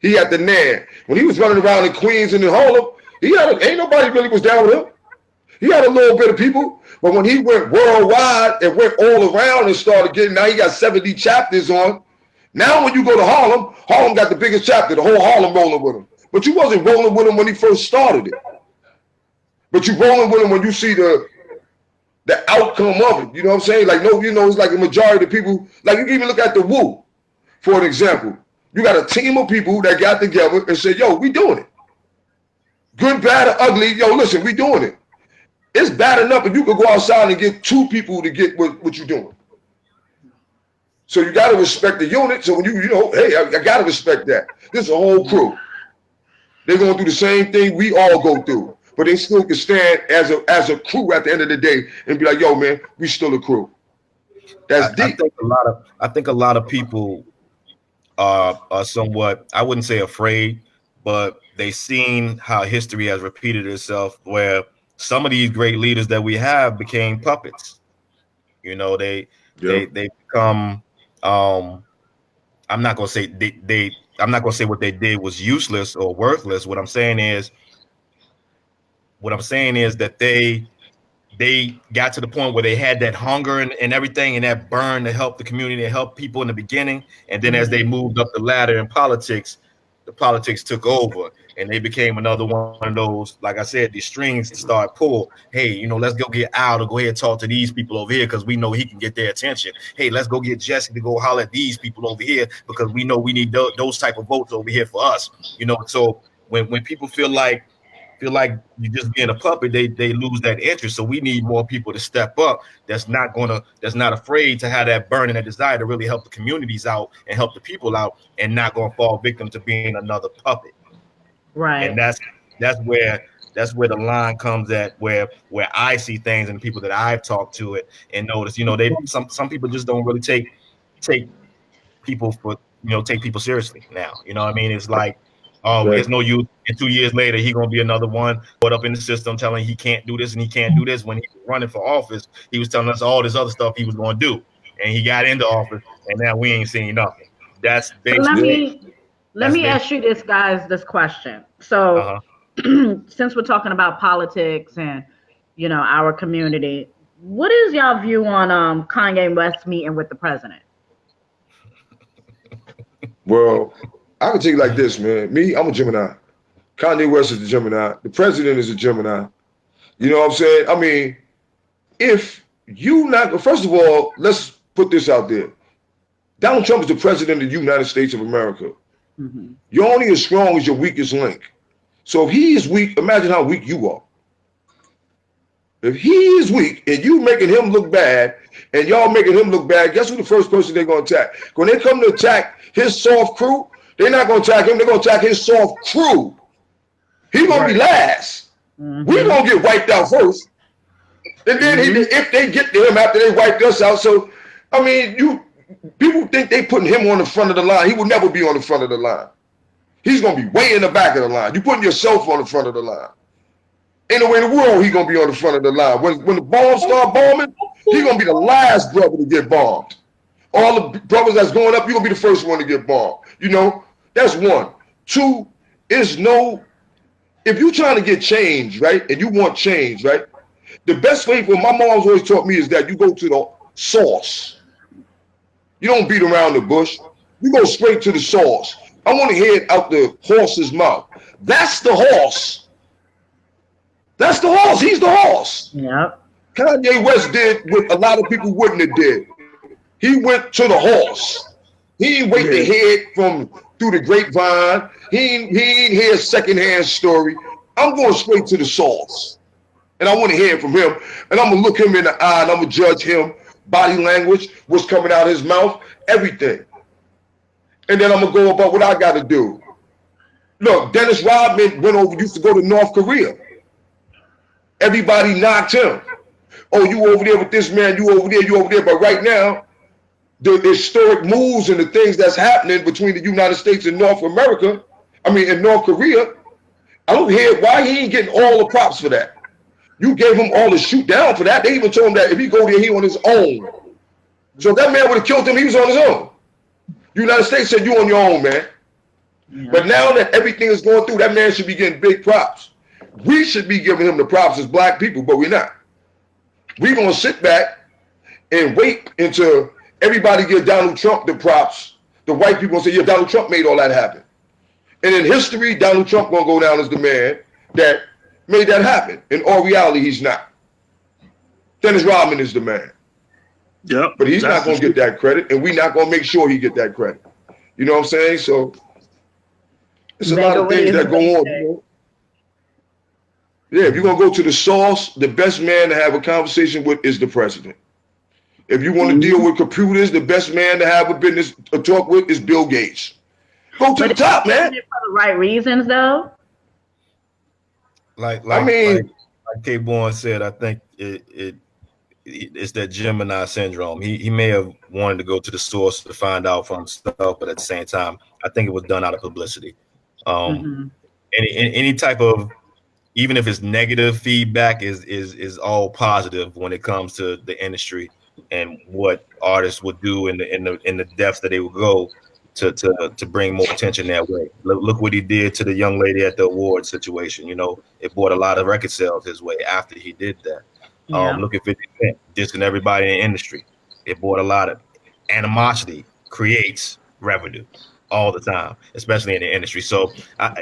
He had the Nan. When he was running around in Queens and in Harlem, ain't nobody really was down with him. He had a little bit of people, but when he went worldwide and went all around and started getting, now he got 70 chapters on. Now when you go to Harlem got the biggest chapter, the whole Harlem rolling with him. But you wasn't rolling with him when he first started it. But you rolling with him when you see the outcome of it. You know what I'm saying? Like, no, it's like a majority of the people, like you can even look at the Wu, for an example. You got a team of people that got together and said, yo, we doing it. Good, bad, or ugly, yo, listen, we doing it. It's bad enough if you could go outside and get 2 people to get what you're doing. So you got to respect the unit. So when hey, I got to respect that. This is a whole crew. They're going to do the same thing we all go through. But they still can stand as a crew at the end of the day and be like, yo, man, we still a crew. That's deep. I think a lot of people are somewhat, I wouldn't say afraid, but they've seen how history has repeated itself, where some of these great leaders that we have became puppets. They become. I'm not gonna say I'm not gonna say what they did was useless or worthless. What I'm saying is that they got to the point where they had that hunger and everything and that burn to help the community and help people in the beginning. And then as they moved up the ladder in politics, the politics took over and they became another one of those, like I said, these strings to start pull. Hey, let's go get Al to go ahead and talk to these people over here because we know he can get their attention. Hey, let's go get Jesse to go holler at these people over here because we know we need those type of votes over here for us. So when people feel like you just being a puppet, they lose that interest. So we need more people to step up that's not afraid to have that burn and that desire to really help the communities out and help the people out and not going to fall victim to being another puppet. Right. And that's where the line comes at where I see things and people that I've talked to it and notice, some people just don't really take people take people seriously now. You know what I mean? It's like, there's no use. And 2 years later, he's gonna be another one put up in the system telling he can't do this and he can't do this. When he was running for office, he was telling us all this other stuff he was gonna do, and he got into office, and now we ain't seen nothing. That's basically. Let me ask you this question. So, since we're talking about politics and our community, what is y'all view on Kanye West meeting with the president? Well, I can take it like this, man. Me, I'm a Gemini. Kanye West is a Gemini. The president is a Gemini. You know what I'm saying? I mean, if you not, first of all, let's put this out there. Donald Trump is the president of the United States of America. Mm-hmm. You're only as strong as your weakest link. So if he is weak, imagine how weak you are. If he is weak and you making him look bad and y'all making him look bad, guess who the first person they're going to attack? When they come to attack his soft crew, they're not going to attack him. They're going to attack his soft crew. He's going to be last. Mm-hmm. We're going to get wiped out first. And then if they get to him after they wiped us out. So, I mean, people think they putting him on the front of the line. He will never be on the front of the line. He's going to be way in the back of the line. You're putting yourself on the front of the line. Ain't no way in the world he's going to be on the front of the line. When the bombs start bombing, he's going to be the last brother to get bombed. All the brothers that's going up, you're gonna be the first one to get bombed. You know, that's one. Two, is no, if you're trying to get change, right, and you want change, right, the best way for my mom's always taught me is that you go to the source. You don't beat around the bush. You go straight to the source. I want to hear it out the horse's mouth. That's the horse. That's the horse. He's the horse. Yep. Kanye West did what a lot of people wouldn't have did. He went to the horse. He ain't wait to hear it from through the grapevine. He ain't hear a secondhand story. I'm going straight to the source. And I want to hear it from him. And I'm going to look him in the eye and I'm going to judge him, body language, what's coming out of his mouth, everything. And then I'm going to go about what I got to do. Look, Dennis Rodman used to go to North Korea. Everybody knocked him. Oh, you over there with this man, you over there, you over there. But right now, the historic moves and the things that's happening between the United States and North America, in North Korea, I don't hear why he ain't getting all the props for that. You gave him all the shoot down for that. They even told him that if he go there, he on his own. So if that man would have killed him, he was on his own. The United States said, you on your own, man. Yeah. But now that everything is going through, that man should be getting big props. We should be giving him the props as black people, but we're not. We're going to sit back and wait until everybody give Donald Trump the props. The white people say, yeah, Donald Trump made all that happen. And in history, Donald Trump going to go down as the man that made that happen. In all reality, he's not. Dennis Rodman is the man. Yep. But he's not going to get that credit, and we're not going to make sure he get that credit. You know what I'm saying? So it's a lot of things that go on. You know? Yeah, if you're going to go to the source, the best man to have a conversation with is the president. If you want to deal with computers, the best man to have a talk with is Bill Gates. Go to the top, man. For the right reasons, though. Like K-Born said, I think it's that Gemini syndrome. He may have wanted to go to the source to find out for himself, but at the same time, I think it was done out of publicity. Any type of, even if it's negative feedback, is all positive when it comes to the industry and what artists would do in the depths that they would go to bring more attention that way. Look what he did to the young lady at the award situation. You know, it brought a lot of record sales his way after he did that. Yeah. Look at 50 Cent dissing everybody in the industry. It brought a lot of animosity, creates revenue all the time, especially in the industry. So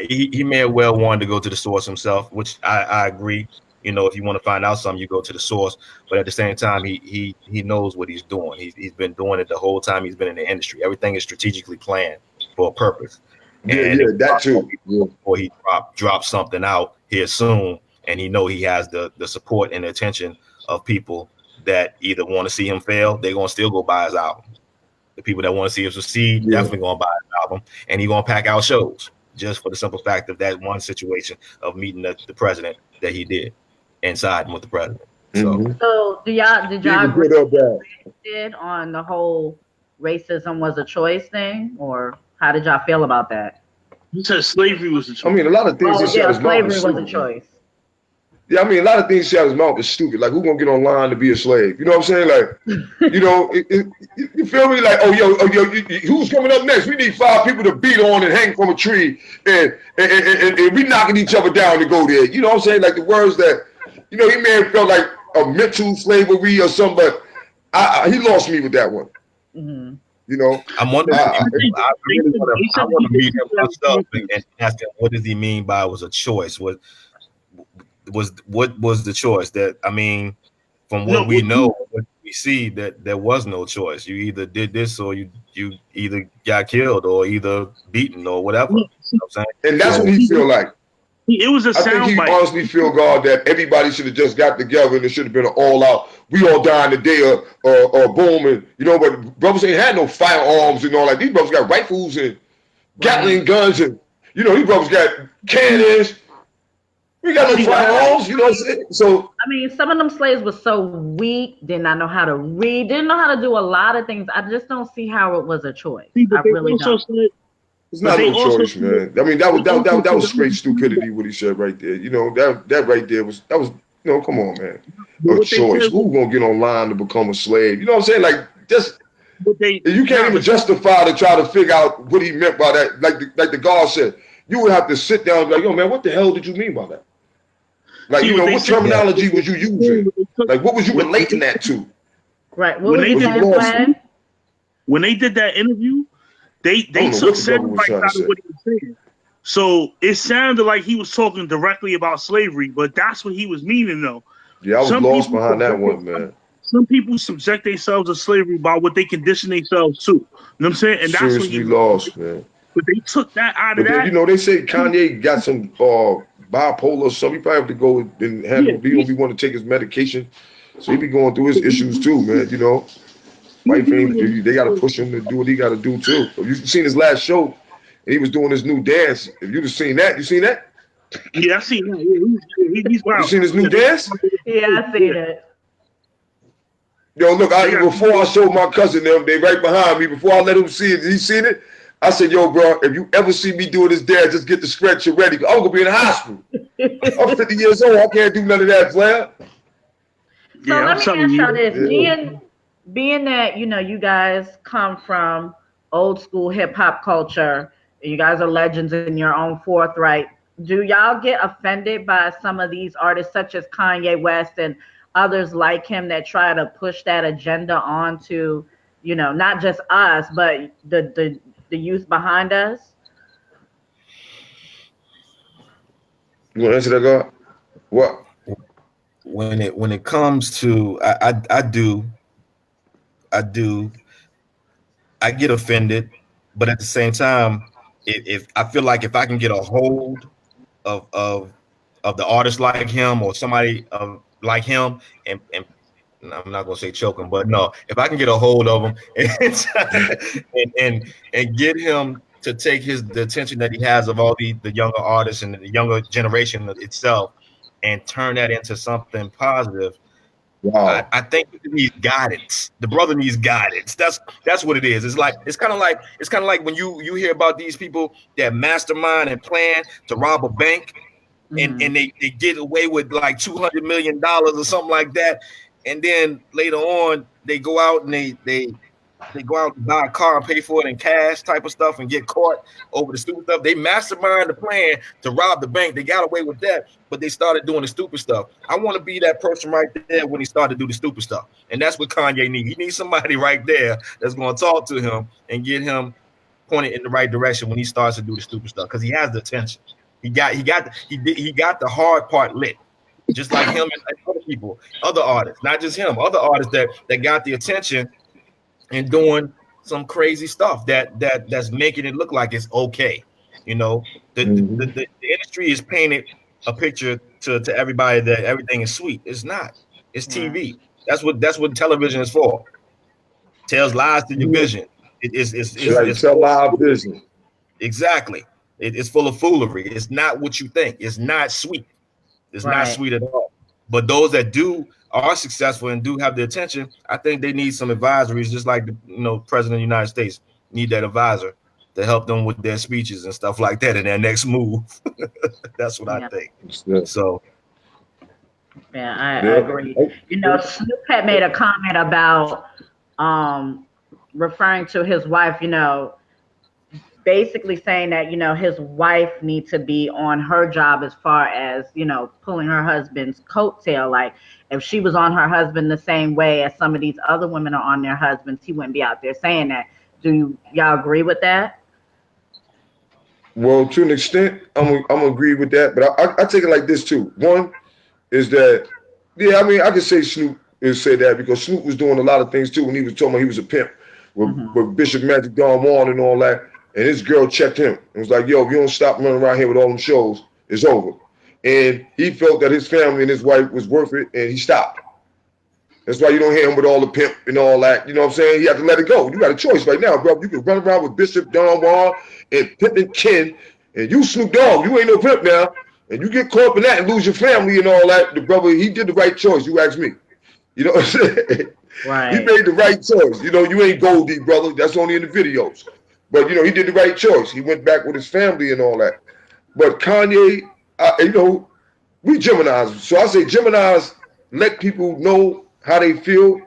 he may have well wanted to go to the source himself, which I agree. You know, if you want to find out something, you go to the source. But at the same time, he knows what he's doing. He's been doing it the whole time he's been in the industry. Everything is strategically planned for a purpose. And that too. Before he drops something out here soon, and he know he has the support and the attention of people that either want to see him fail, they're gonna still go buy his album. The people that want to see him succeed, definitely gonna buy his album, and he's gonna pack out shows just for the simple fact of that one situation of meeting the president that he did. Inside with the president. So did y'all agree on the whole racism was a choice thing, or how did y'all feel about that? You said slavery was a choice. I mean, a lot of things he said his mouth was a choice. Yeah, I mean, a lot of things he said his mouth is stupid. Like, who's gonna get online to be a slave? You know what I'm saying? Like, you know, you feel me? Like, who's coming up next? We need 5 people to beat on and hang from a tree, and we knocking each other down to go there. You know what I'm saying? Like the words that. You know, he may have felt like a mental slavery or something, but he lost me with that one. Mm-hmm. You know, I'm wondering. I want to meet him myself and ask him, what does he mean by was a choice? What was the choice? That from what we know, what we see, that there was no choice. You either did this or you either got killed or either beaten or whatever. You know what I'm saying? And that's what he feel like. It was a sound I think he bite. honestly feel, God, that everybody should have just got together and it should have been an all-out. We all die in the day or boom, and you know, but brothers ain't had no firearms and all that. These brothers got rifles and Gatling guns, and you know, these brothers got cannons. We got no firearms, you know what I'm saying? So some of them slaves were so weak, did not know how to read, didn't know how to do a lot of things. I just don't see how it was a choice. I really don't. It's not no choice, man. That was straight stupidity what he said right there. You know, that right there was you know, come on, man. A choice. Who's gonna get online to become a slave? You know what I'm saying? Like, just You can't even justify to try to figure out what he meant by that. Like the guard said, you would have to sit down and be like, yo, man, what the hell did you mean by that? Like, what terminology was you using? Like, what was you relating that to? Right. What was you saying? When they did that interview, they took sound bites out of what he was saying. So it sounded like he was talking directly about slavery, but that's what he was meaning, though. Yeah, I was lost behind that one, man. Some people subject themselves to slavery by what they condition themselves to. You know what I'm saying? And that's seriously lost, man. But they took that out of that. You know, they say Kanye got some bipolar or something. He probably have to go and handle. He don't be want to take his medication, so he be going through his issues too, man. You know, they got to push him to do what he got to do too. You seen his last show, and he was doing his new dance. If you'd have seen that, you seen that? Yeah, I seen that. Yeah, he's wild. You seen his new dance? Yeah, I seen it. Yo, look, before I showed my cousin them, they right behind me. Before I let him see it, he seen it. I said, yo, bro, if you ever see me doing this dance, just get the stretcher ready. I'm going to be in the hospital. I'm 50 years old. I can't do none of that, Flair. So let me ask y'all this. Being that, you guys come from old school hip hop culture, you guys are legends in your own forthright. Do y'all get offended by some of these artists such as Kanye West and others like him that try to push that agenda onto, not just us, but the youth behind us? You want to answer that, God? What? When it comes to, I get offended, but at the same time, if I feel like if I can get a hold of the artist like him or somebody like him, and I'm not gonna say choke him, but no, if I can get a hold of him and get him to take the attention that he has of all the younger artists and the younger generation itself, and turn that into something positive. Wow. I think he needs guidance. The brother needs guidance. That's what it is. It's kind of like when you hear about these people that mastermind and plan to rob a bank, and they get away with like $200 million or something like that, and then later on they go out and they go out and buy a car and pay for it in cash type of stuff and get caught over the stupid stuff. They mastermind the plan to rob the bank. They got away with that, but they started doing the stupid stuff. I want to be that person right there when he started to do the stupid stuff. And that's what Kanye needs. He needs somebody right there that's going to talk to him and get him pointed in the right direction when he starts to do the stupid stuff, because he has the attention. He got the hard part lit. Just like him and other people, other artists, not just him, other artists that got the attention and doing some crazy stuff that's making it look like it's okay. The industry is painted a picture to everybody that everything is sweet. It's not. It's TV. That's what television is for. Tells lies to your vision. It's tell live vision. Exactly. It's full of foolery. It's not what you think. It's not sweet. It's not sweet at all. But those that are successful and do have the attention, I think they need some advisories, just like the President of the United States need that advisor to help them with their speeches and stuff like that in their next move. That's what I think. So yeah, I agree. Snoop had made a comment about referring to his wife, basically saying that, his wife needs to be on her job as far as, pulling her husband's coattail. Like, if she was on her husband the same way as some of these other women are on their husbands, he wouldn't be out there saying that. Do y'all agree with that? Well, to an extent, I'm agree with that, but I take it like this too. One is that, I could say Snoop and say that because Snoop was doing a lot of things too when he was talking about he was a pimp with Bishop Magic Don Juan and all that. And his girl checked him and was like, yo, if you don't stop running around here with all them shows, it's over. And he felt that his family and his wife was worth it, and he stopped. That's why you don't hear him with all the pimp and all that. You know what I'm saying? He had to let it go. You got a choice right now, bro. You can run around with Bishop Don Juan and Pimp and Ken, and you Snoop Dogg. You ain't no pimp now. And you get caught up in that and lose your family and all that. The brother, he did the right choice. You ask me. You know what I'm saying? Right. He made the right choice. You ain't Goldie, brother. That's only in the videos. But, he did the right choice. He went back with his family and all that. But Kanye, we Geminis. So I say Geminis let people know how they feel.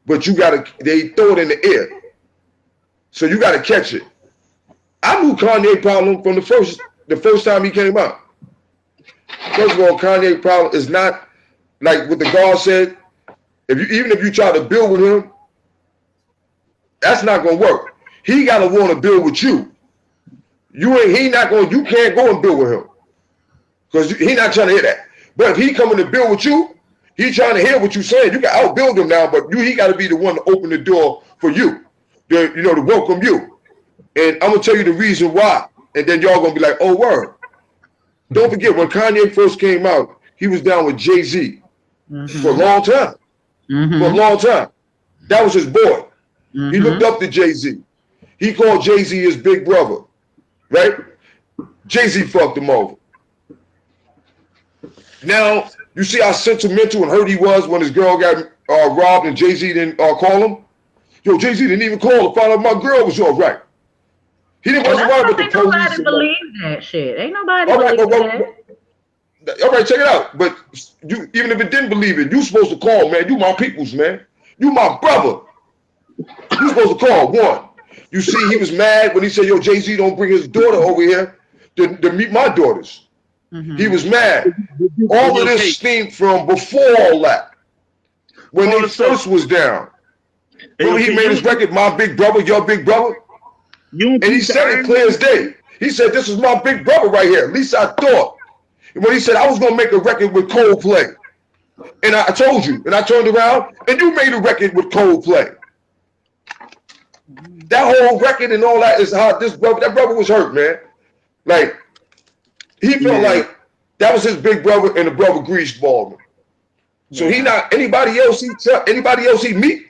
but they throw it in the air. So you gotta catch it. I knew Kanye problem from the first time he came out. First of all, Kanye problem is not like what the God said. Even if you try to build with him, that's not gonna work. He gotta want to build with you. You can't go and build with him. Because he's not trying to hear that. But if he coming to build with you, he's trying to hear what you're saying. You can outbuild him now, but he got to be the one to open the door for you, to welcome you. And I'm going to tell you the reason why. And then y'all going to be like, oh, word. Don't forget, when Kanye first came out, he was down with Jay-Z for a long time. For a long time. That was his boy. He looked up to Jay-Z. He called Jay-Z his big brother. Right? Jay-Z fucked him over. Now, you see how sentimental and hurt he was when his girl got robbed and Jay-Z didn't call him? Yo, Jay-Z didn't even call to find out my girl was all right. He didn't want to worry about the police. Ain't nobody believe that shit. Ain't nobody believe that. All right, check it out. But even if it didn't believe it, you supposed to call, man. You my peoples, man. You my brother. You supposed to call, one. You see, he was mad when he said, yo, Jay-Z don't bring his daughter over here to meet my daughters. He was mad. All of this stemmed from before all that. When he first was down. When he made his record, My Big Brother, Your Big Brother. And he said it clear as day. He said, this is my big brother right here. At least I thought. And when he said, I was going to make a record with Coldplay. And I told you. And I turned around and you made a record with Coldplay. That whole record and all that is how that brother was hurt, man. Like, he felt like that was his big brother and the brother greaseballed him. So he not anybody else he meet,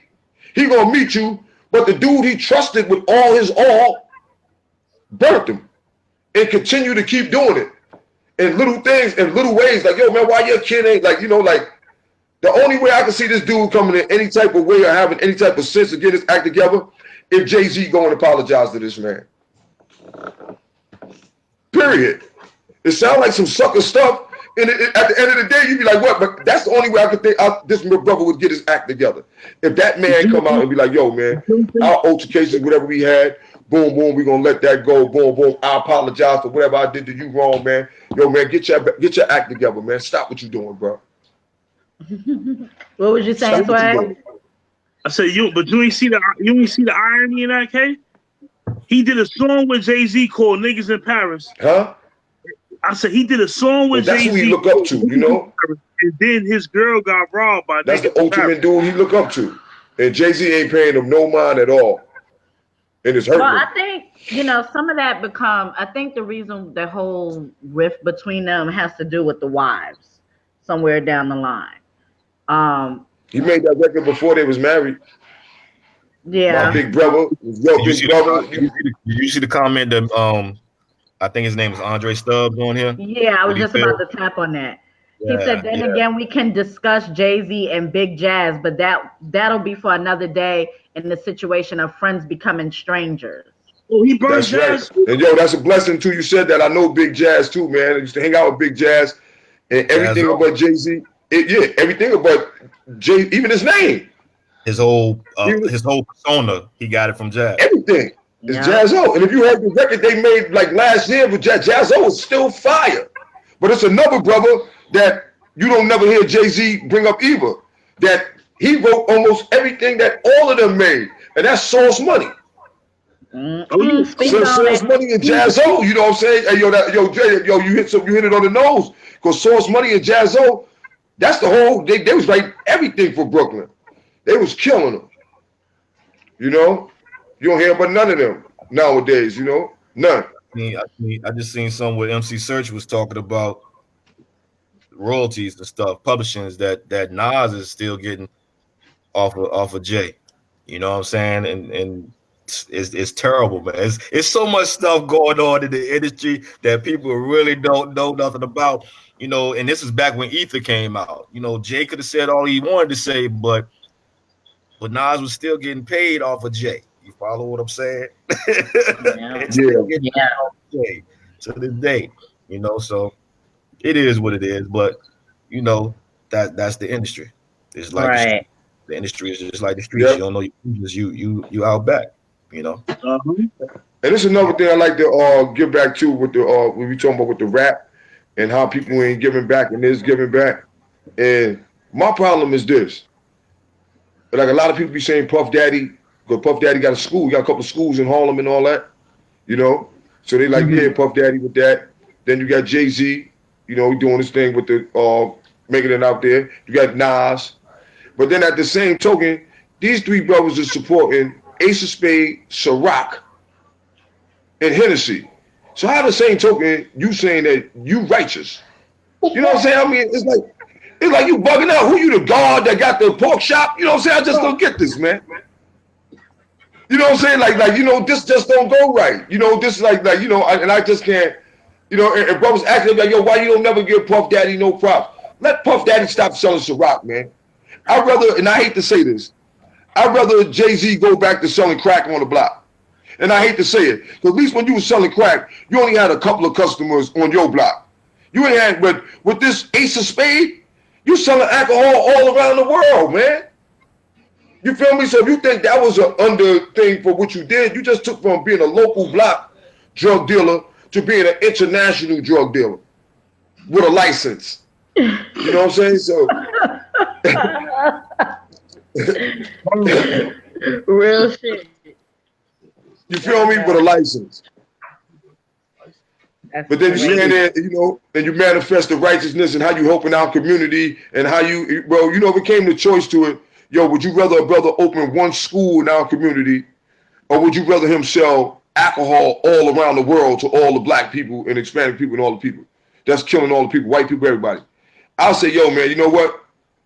he gonna meet you, but the dude he trusted with all his all burnt him and continue to keep doing it. And little things and little ways, like, yo, man, why your kid ain't like, like the only way I can see this dude coming in any type of way or having any type of sense to get his act together, if Jay-Z go and apologize to this man. Period. It sounds like some sucker stuff. And at the end of the day, you'd be like, what? But that's the only way I could think this brother would get his act together. If that man come out and be like, yo, man, our altercations, whatever we had, boom, boom, we're going to let that go. Boom, boom. I apologize for whatever I did to you wrong, man. Yo, man, get your act together, man. Stop what you're doing, bro. What was you saying, Swag? I said, you ain't see the irony in that, K? He did a song with Jay-Z called Niggas in Paris. Huh? I said he did a song with Jay-Z. That's who he look up to, And then his girl got robbed by That's the ultimate dude he look up to. And Jay-Z ain't paying him no mind at all. And it's hurting him. I think, some of that I think the reason the whole rift between them has to do with the wives somewhere down the line. He made that record before they was married. Yeah. My big brother, your big brother. Did you see the comment that I think his name is Andre Stubbs on here? Yeah, I was just about to tap on that. He said, then again, we can discuss Jay-Z and Big Jazz, but that'll be for another day in the situation of friends becoming strangers. Oh, he burned That's Jazz. right. And that's a blessing too. You said that. I know Big Jazz too, man. I used to hang out with Big Jazz and everything about Jay-Z. Everything about Jay, even his name. His whole persona, he got it from Jazz. Everything. It's Jazzo. And if you heard the record they made like last year with Jazzo, is still fire. But it's another brother that you don't never hear Jay-Z bring up either. That he wrote almost everything that all of them made. And that's Source Money. Source Money and Jazzo, you know what I'm saying? Hey, you hit it on the nose. Because Source Money and Jazzo, that's the whole, they was writing everything for Brooklyn. They was killing them. You don't hear about none of them nowadays, none. I just seen some where MC Search was talking about royalties and stuff, publishings that Nas is still getting off of Jay. You know what I'm saying? And it's terrible, man. It's so much stuff going on in the industry that people really don't know nothing about. And this is back when Ether came out. Jay could have said all he wanted to say, but Nas was still getting paid off of Jay. You follow what I'm saying? Yeah. To this day, so it is what it is. But that's the industry. It's like right. The industry is just like the streets. Yep. You don't know you out back. You know. And this is another thing I like to give back to with the when we talking about with the rap and how people ain't giving back and is giving back. And my problem is this. Like a lot of people be saying Puff Daddy, because Puff Daddy got a school, he got a couple of schools in Harlem and all that, you know? So they like, yeah, Puff Daddy with that. Then you got Jay-Z, you know, doing his thing with the making it out there. You got Nas. But then at the same token, these three brothers are supporting Ace of Spades, Ciroc, and Hennessy. So how the same token you saying that you righteous? You know what I'm saying? I mean, it's like you bugging out. Who you, the guard that got the pork shop? You know what I'm saying? I just don't get this, man. You know what I'm saying? Like you know, this just don't go right. You know, this like you know, and I just can't. You know, and brothers asking like, yo, why you don't never give Puff Daddy no props? Let Puff Daddy stop selling Ciroc, man. I'd rather, and I hate to say this, I'd rather Jay-Z go back to selling crack on the block. And I hate to say it, because at least when you were selling crack, you only had a couple of customers on your block. You ain't had, but with this Ace of Spade, you selling alcohol all around the world, man. You feel me? So if you think that was an under thing for what you did, you just took from being a local block drug dealer to being an international drug dealer with a license. You know what I'm saying? So real shit. You feel me? With a license. But then you stand there, you know, and you manifest the righteousness and how you helping our community and how you, well, you know, if it came to choice to it, yo, would you rather a brother open one school in our community, or would you rather him sell alcohol all around the world to all the black people and Hispanic people and all the people? That's killing all the people, white people, everybody. I'll say, yo, man, you know what?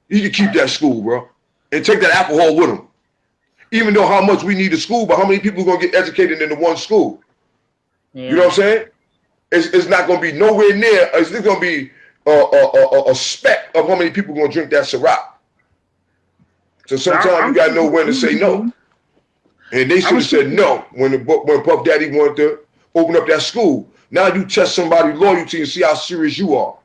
You can keep that school, bro, and take that alcohol with him. Even though how much we need a school, but how many people are going to get educated in the one school? Yeah. You know what I'm saying? It's not going to be nowhere near, it's going to be a speck of how many people are going to drink that Ciroc. So sometimes you got to know when to say no. And they should have said no when Puff Daddy wanted to open up that school. Now you test somebody's loyalty and see how serious you are.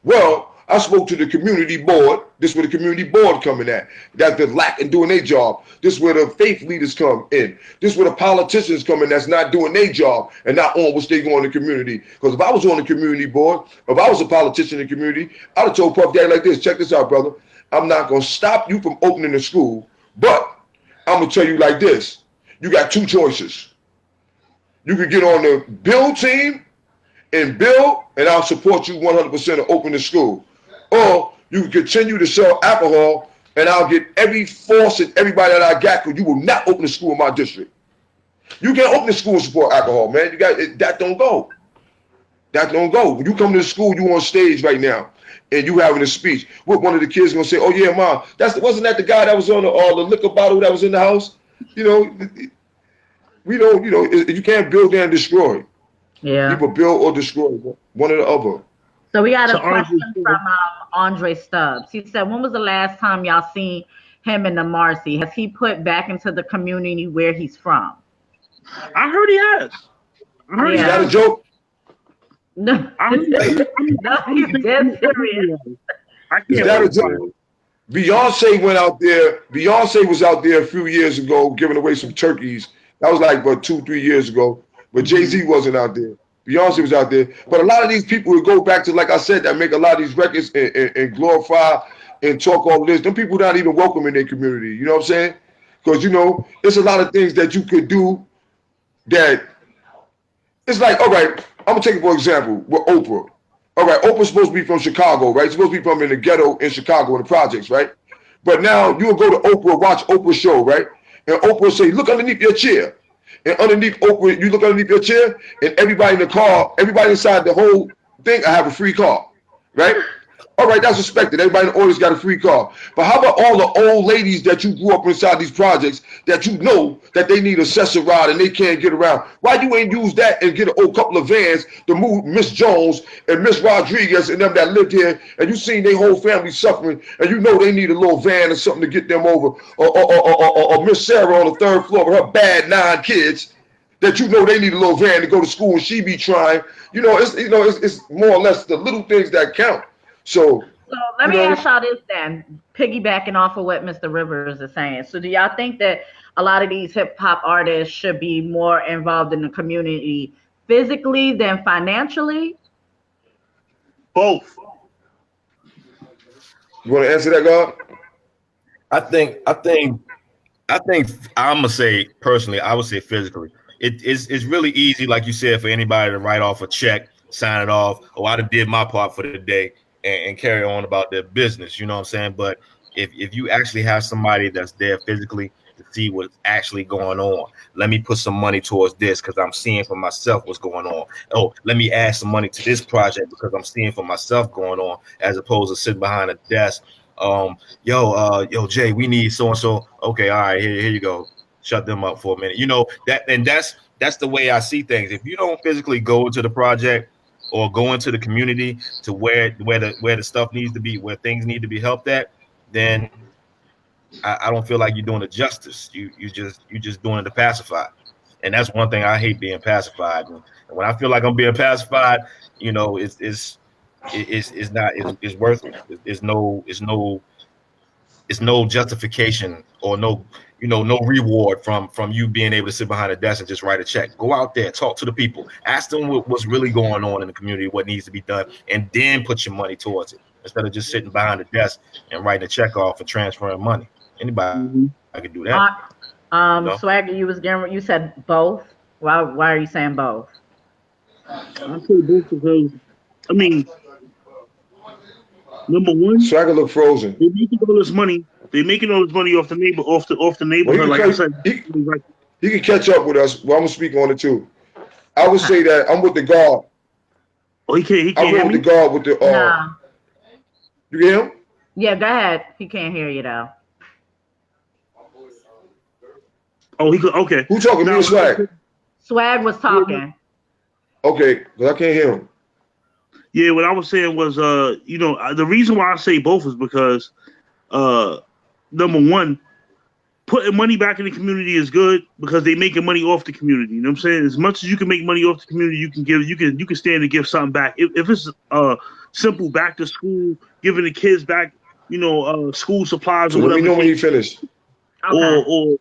Well, I spoke to the community board. This is where the community board coming at. That's the lack in doing their job. This is where the faith leaders come in. This is where the politicians come in that's not doing their job and not on what they go in the community. Because if I was on the community board, if I was a politician in the community, I'd have told Puff Daddy like this, check this out, brother. I'm not going to stop you from opening the school, but I'm going to tell you like this. You got two choices. You can get on the build team and build, and I'll support you 100% to open the school. Or you can continue to sell alcohol, and I'll get every force and everybody that I got, because you will not open a school in my district. You can't open a school and support alcohol, man. You got that don't go. That don't go. When you come to the school, you on stage right now, and you having a speech. What one of the kids gonna say? Oh yeah, mom, wasn't that the guy that was on the liquor bottle that was in the house? You know, we don't. You know, you can't build and destroy. Yeah. People build or destroy, one or the other. So we got a question from Andre Stubbs. He said, when was the last time y'all seen him in the Marcy? Has he put back into the community where he's from? I heard he has. Is that a joke? No, no, he's dead serious. Is that a joke? Beyonce went out there. Beyonce was out there a few years ago giving away some turkeys. That was like, 2-3 years ago. But Jay-Z wasn't out there. Beyonce was out there. But a lot of these people who go back to, like I said, that make a lot of these records and glorify and talk all this, them people not even welcome in their community. You know what I'm saying? Because, you know, it's a lot of things that you could do that it's like, all right, I'm going to take it for example with Oprah. All right, Oprah's supposed to be from Chicago, right? She's supposed to be from in the ghetto in Chicago in the projects, right? But now you'll go to Oprah, watch Oprah's show, right? And Oprah say, look underneath your chair. And underneath Oprah, you look underneath your chair, and everybody in the car, everybody inside the whole thing, I have a free car, right? All right, that's respected. Everybody in the audience got a free car. But how about all the old ladies that you grew up inside these projects that you know that they need a accessory ride and they can't get around? Why you ain't use that and get a couple of vans to move Miss Jones and Miss Rodriguez and them that lived here, and you seen their whole family suffering, and you know they need a little van or something to get them over, or Miss Sarah on the 3rd floor with her bad 9 kids, that you know they need a little van to go to school and she be trying. You know, it's more or less the little things that count. So So let You me know, ask y'all this then, piggybacking off of what Mr. Rivers is saying. So do y'all think that a lot of these hip hop artists should be more involved in the community physically than financially? Both. you want to answer that, God? I think I'm gonna say personally, I would say physically. It's really easy, like you said, for anybody to write off a check, sign it off. Oh, I done did my part for the day, and carry on about their business. You know what I'm saying? But if you actually have somebody that's there physically to see what's actually going on, let me put some money towards this because I'm seeing for myself what's going on. Oh, let me add some money to this project because I'm seeing for myself going on, as opposed to sitting behind a desk. Yo, Jay, we need so and so. Okay, all right, here you go. Shut them up for a minute. You know that, and that's the way I see things. If you don't physically go to the project or go into the community to where the stuff needs to be, where things need to be helped at, then I don't feel like you're doing it justice. You just doing it to pacify, and that's one thing I hate, being pacified. And when I feel like I'm being pacified, you know, it's not it's worthless. It's no justification or no reward from you being able to sit behind a desk and just write a check. Go out there, talk to the people, ask them what's really going on in the community, what needs to be done, and then put your money towards it instead of just sitting behind the desk and writing a check off and transferring money. Anybody Mm-hmm. I could do that. Swagger, you said both. Why are you saying both? I say both because I mean, number one, Swagger look frozen. they making all this money. They making all this money off the Well, neighborhood. Like I said, he can catch up with us. Well, I'm gonna speak on it too. I would say that I'm with the guard. oh, he can't I hear wrote the me. guard with the. No. You get him? Yeah, go ahead. He can't hear you though. Oh, he could. Okay. Who talking? Me Now, or Swag? Swag was talking. Okay, because I can't hear him. yeah, what I was saying was, the reason why I say both is because, number one, putting money back in the community is good because they making money off the community. You know what I'm saying? As much as you can make money off the community, you can stand to give something back. If it's simple back to school, giving the kids back, school supplies So or let me whatever, know when you finish. Okay. or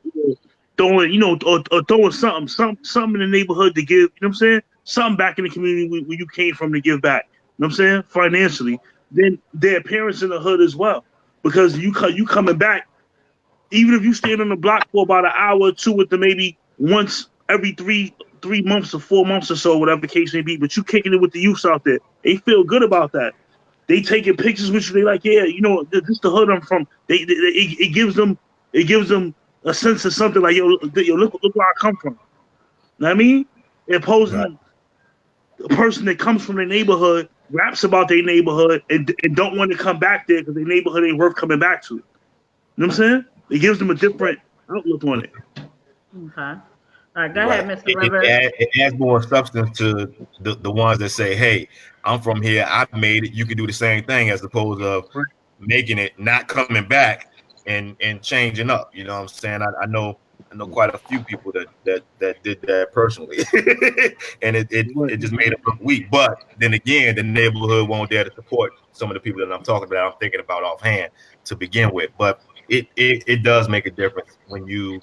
throwing, or throwing something in the neighborhood to give. You know what I'm saying? Something back in the community where you came from to give back. You know what I'm saying? Financially, then their parents in the hood as well, because you coming back. Even if you stand on the block for about an hour or two with them, maybe once every three months or 4 months or so, whatever the case may be, but you kicking it with the youths out there, they feel good about that. They taking pictures with you. They like, yeah, this is the hood I'm from. It gives them a sense of something like, yo, look where I come from. Know what I mean? Right. Opposing a person that comes from their neighborhood, raps about their neighborhood, and don't want to come back there because their neighborhood ain't worth coming back to. You know what I'm saying? It gives them a different outlook on it. Okay. All right, go Right. ahead, Mr. Rivers. It adds more substance to the ones that say, "Hey, I'm from here. I made it. You can do the same thing," as opposed of Right. making it, not coming back, and changing up. You know what I'm saying? I know quite a few people that did that personally, and it just made them look weak. But then again, the neighborhood won't dare to support some of the people that I'm talking about. I'm thinking about offhand to begin with, but it does make a difference when you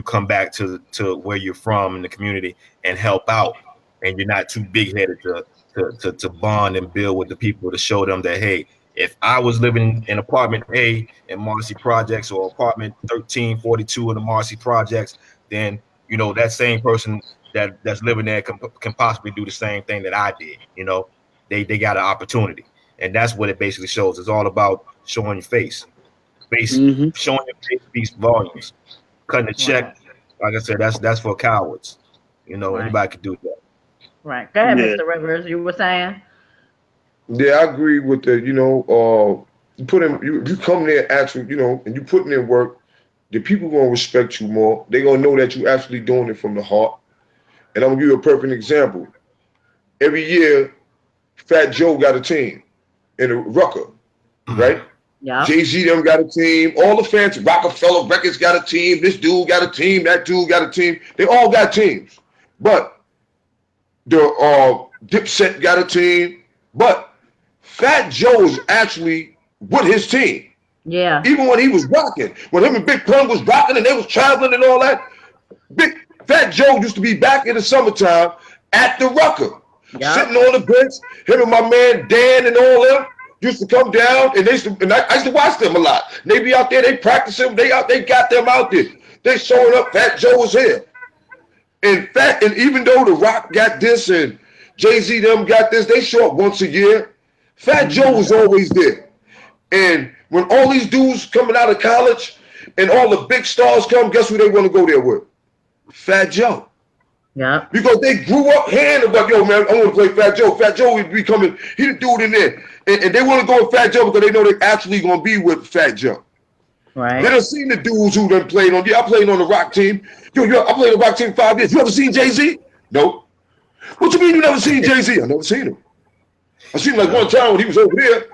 come back to where you're from in the community and help out, and you're not too big headed to bond and build with the people to show them that, hey, if I was living in apartment A in Marcy Projects or apartment 1342 in the Marcy Projects, then that same person that's living there can possibly do the same thing that I did. They got an opportunity, and that's what it basically shows. It's all about showing your face. Mm-hmm. Showing your face speaks volumes. Cutting a check, Right. like I said, that's for cowards. Right. Anybody could do that. Right. Go ahead, Yeah. Mr. Rivers. You were saying? Yeah, I agree with the. You put in. You come there actually. And you putting in work. The people gonna respect you more. They gonna know that you actually doing it from the heart. And I'm gonna give you a perfect example. Every year, Fat Joe got a team in a Rucker, right? Yeah. Jay-Z them got a team. All the fans, Rockefeller Records got a team. This dude got a team. That dude got a team. They all got teams. But the Dipset got a team. But Fat Joe is actually with his team. Yeah. Even when he was rocking, when him and Big Pun was rocking and they was traveling and all that, Fat Joe used to be back in the summertime at the Rucker, sitting on the bench. Him and my man Dan and all them used to come down, and I used to watch them a lot. They be out there, they practicing, they got them out there. They showing up. Fat Joe was here, and even though the Rock got this and Jay-Z them got this, they show up once a year. Fat Joe was always there, and when all these dudes coming out of college and all the big stars come, guess who they want to go there with? Fat Joe. Yeah. Because they grew up hearing about, yo, man, I want to play Fat Joe. Fat Joe would be coming, he the dude in there. And they want to go with Fat Joe because they know they're actually going to be with Fat Joe. Right. They done seen the dudes who done played on, I played on the Rock team. Yo, I played on the Rock team 5 years. You ever seen Jay-Z? No. What you mean you never seen Jay-Z? I never seen him. I seen him like one time when he was over there.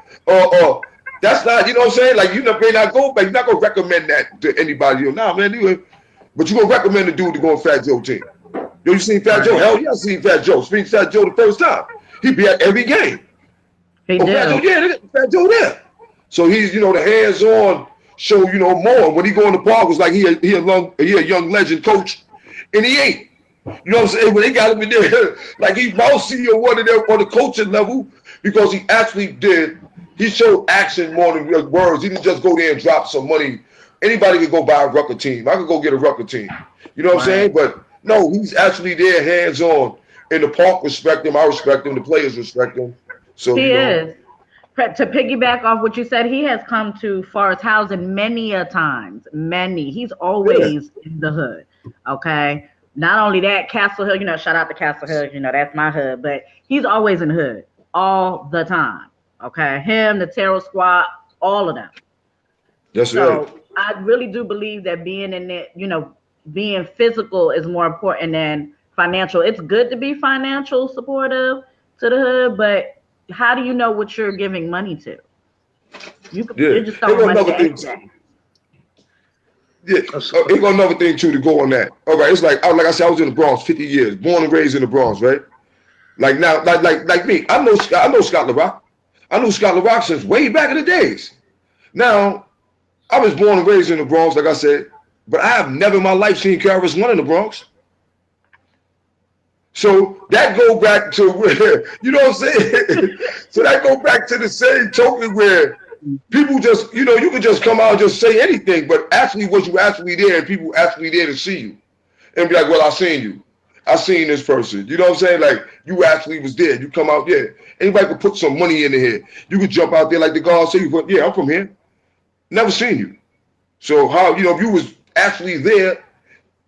That's not, you know what I'm saying? Like, you may not go back. You're not going to recommend that to anybody. Nah, man, but you're going to recommend the dude to go on Fat Joe team. Yo, you seen Fat Joe? Hell yeah, I seen Fat Joe. Seen Fat Joe the first time. He be at every game. He did. Fat Joe, yeah, Fat Joe there. So he's, the hands-on show, more. When he go in the park, it's like he a young legend coach, and he ain't. You know what I'm saying? When they got him in there, like he mousy or one of them on the coaching level, because he actually did. He showed action more than words. He didn't just go there and drop some money. Anybody could go buy a Rucker team. I could go get a Rucker team. You know what I'm saying? But no, he's actually there, hands-on. In the park, respect him. I respect him. The players respect him. So he is. To piggyback off what you said, he has come to Forest Housing many a times. Many. He's always in the hood. Okay. Not only that, Castle Hill, shout out to Castle Hill, that's my hood, but he's always in the hood all the time. Okay. Him, the Terror Squad, all of them. That's right. So I really do believe that being in it, being physical is more important than financial. It's good to be financial supportive to the hood, but how do you know what you're giving money to? You're just throwing money at everything. Yeah, here go another thing too to go on that. All right, it's like I said, I was in the Bronx 50 years, born and raised in the Bronx, right? Like now, like me, I know Scott LaRock. I knew Scott LaRock since way back in the days. Now, I was born and raised in the Bronx, like I said, but I have never in my life seen KRS-One in the Bronx. So that go back to where, you know what I'm saying? So that go back to the same token where people just, you can just come out and just say anything, but actually was you actually there and people actually there to see you and be like, well, I seen you. I seen this person. You know what I'm saying? Like you actually was there. You come out there. Anybody could put some money in the head. You could jump out there like the guard say, yeah, I'm from here. Never seen you. So how, if you was actually there,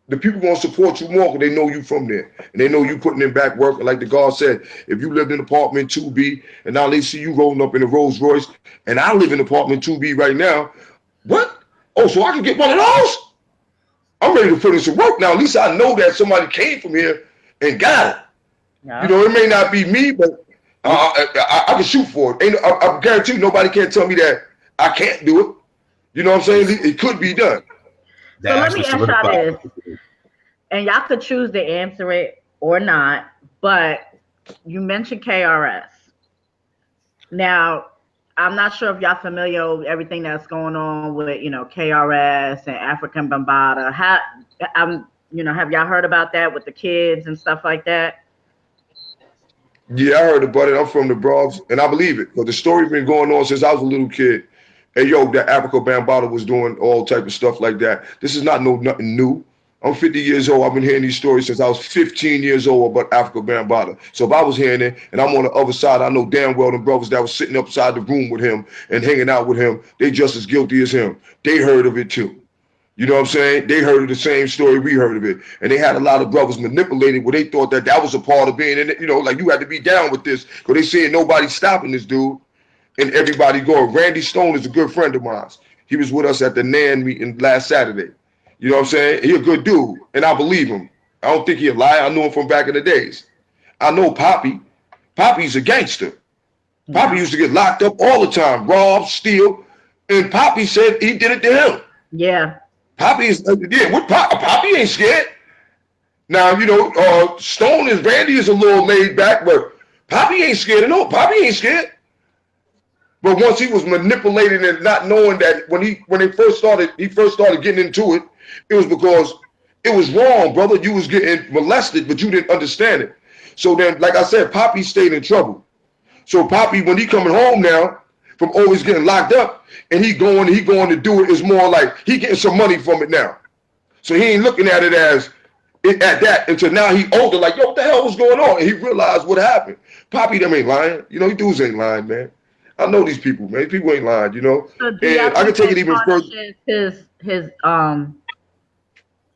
the people gonna support you more because they know you from there. And they know you putting in back work. And like the guard said, if you lived in apartment 2B and now they see you rolling up in a Rolls Royce and I live in apartment 2B right now, what? Oh, so I can get one of those? I'm ready to put in some work now. At least I know that somebody came from here and got it. Yeah. It may not be me, but I can shoot for it. I guarantee you nobody can tell me that I can't do it. You know what I'm saying? It could be done. So let me ask y'all this, and y'all could choose to answer it or not, but you mentioned KRS. Now, I'm not sure if y'all familiar with everything that's going on with, KRS and African Bambaataa. Have y'all heard about that with the kids and stuff like that? Yeah, I heard about it. I'm from the Bronx, and I believe it. But the story been going on since I was a little kid. Hey, yo, that Africa Bambaataa was doing all type of stuff like that. This is nothing new. I'm 50 years old. I've been hearing these stories since I was 15 years old about Africa Bambaataa. So if I was hearing it and I'm on the other side, I know damn well the brothers that was sitting upside the room with him and hanging out with him, they just as guilty as him. They heard of it too. You know what I'm saying? They heard of the same story we heard of it. And they had a lot of brothers manipulated where they thought that was a part of being in it. Like you had to be down with this because they saying nobody stopping this dude. And everybody going. Randy Stone is a good friend of mine. He was with us at the NAN meeting last Saturday. You know what I'm saying? He a good dude, and I believe him. I don't think he'll lie. I knew him from back in the days. I know Poppy. Poppy's a gangster. Poppy used to get locked up all the time, robbed, steal, and Poppy said he did it to him. Yeah. Poppy is Poppy ain't scared. Now Stone and Randy is a little laid back, but Poppy ain't scared. No, Poppy ain't scared. But once he was manipulated and not knowing that when he first started getting into it, it was because it was wrong, brother. You was getting molested, but you didn't understand it. So then, like I said, Poppy stayed in trouble. So Poppy, when he coming home now from always getting locked up, and he going to do it, is more like he getting some money from it now. So he ain't looking at it as at that until now he older, like, yo, what the hell was going on? And he realized what happened. Poppy them ain't lying. You know, these dudes ain't lying, man. I know these people, man. These people ain't lying, you know. So and I can take it even further. His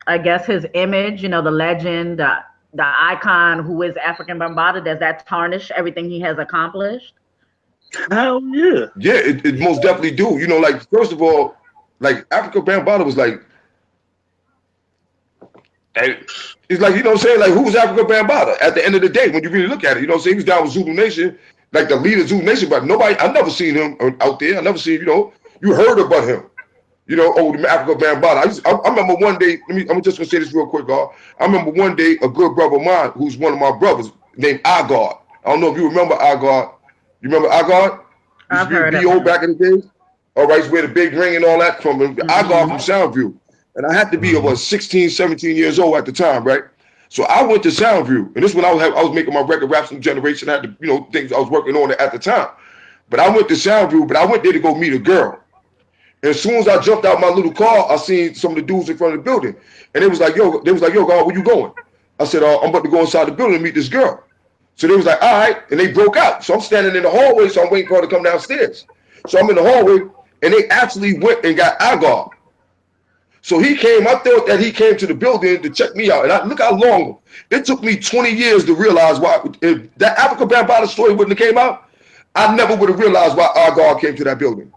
I guess his image, you know, the legend, the icon who is African Bambaataa, does that tarnish everything he has accomplished? Hell yeah. Yeah, it most definitely do. You know, like, first of all, like, African Bambaataa was like, it's like, you know what I'm saying? Like, who's African Bambaataa at the end of the day when you really look at it? You know what I'm saying? He was down with Zulu Nation, like the leader of Zulu Nation, but nobody, I never seen him out there. I never seen, you know, you heard about him. You know, the African Bambaataa. I remember one day, I'm just going to say this real quick, y'all. I remember one day a good brother of mine, who's one of my brothers, named Agard. I don't know if you remember Agard. You remember Agard? I've heard of him. Back in the days. All right, he's wear the big ring and all that from Agard from Soundview. And I had to be about 16, 17 years old at the time, right? So I went to Soundview, and this is when I was making my record, Raps New Generation. I had to, you know, things I was working on at the time. But I went to Soundview, but I went there to go meet a girl. And as soon as I jumped out my little car, I seen some of the dudes in front of the building. And they was like, yo, God, where you going? I said, I'm about to go inside the building and meet this girl. So they was like, all right. And they broke out. So I'm standing in the hallway, so I'm waiting for her to come downstairs. So I'm in the hallway, and they actually went and got Agard. So he came, I thought that he came to the building to check me out. And look how long. It took me 20 years to realize why. If that African Bambaataa story wouldn't have came out, I never would have realized why Agard came to that building.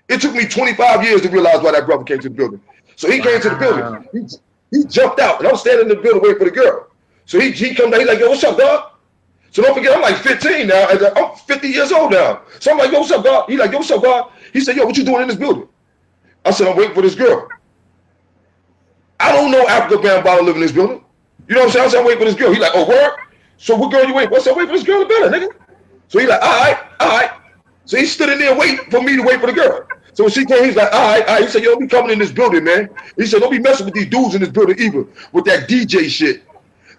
It took me 25 years to realize why that brother came to the building. So he came to the building. He jumped out, and I'm standing in the building waiting for the girl. So he come down, he's like, yo, what's up, dog? So don't forget, I'm like 15 now. I'm 50 years old now. So I'm like, yo, what's up, dog? He's like, yo, what's up, dog? He said, yo, what you doing in this building? I said, I'm waiting for this girl. I don't know African Bambaataa live in this building. You know what I'm saying? I said, I'm waiting for this girl. He's like, oh, word? So what girl you waiting for? I said, wait for this girl in the building, nigga. So he's like, all right. So he stood in there waiting for me to wait for the girl. So when she came, he's like, all right. He said, yo, don't be coming in this building, man. He said, don't be messing with these dudes in this building either, with that DJ shit.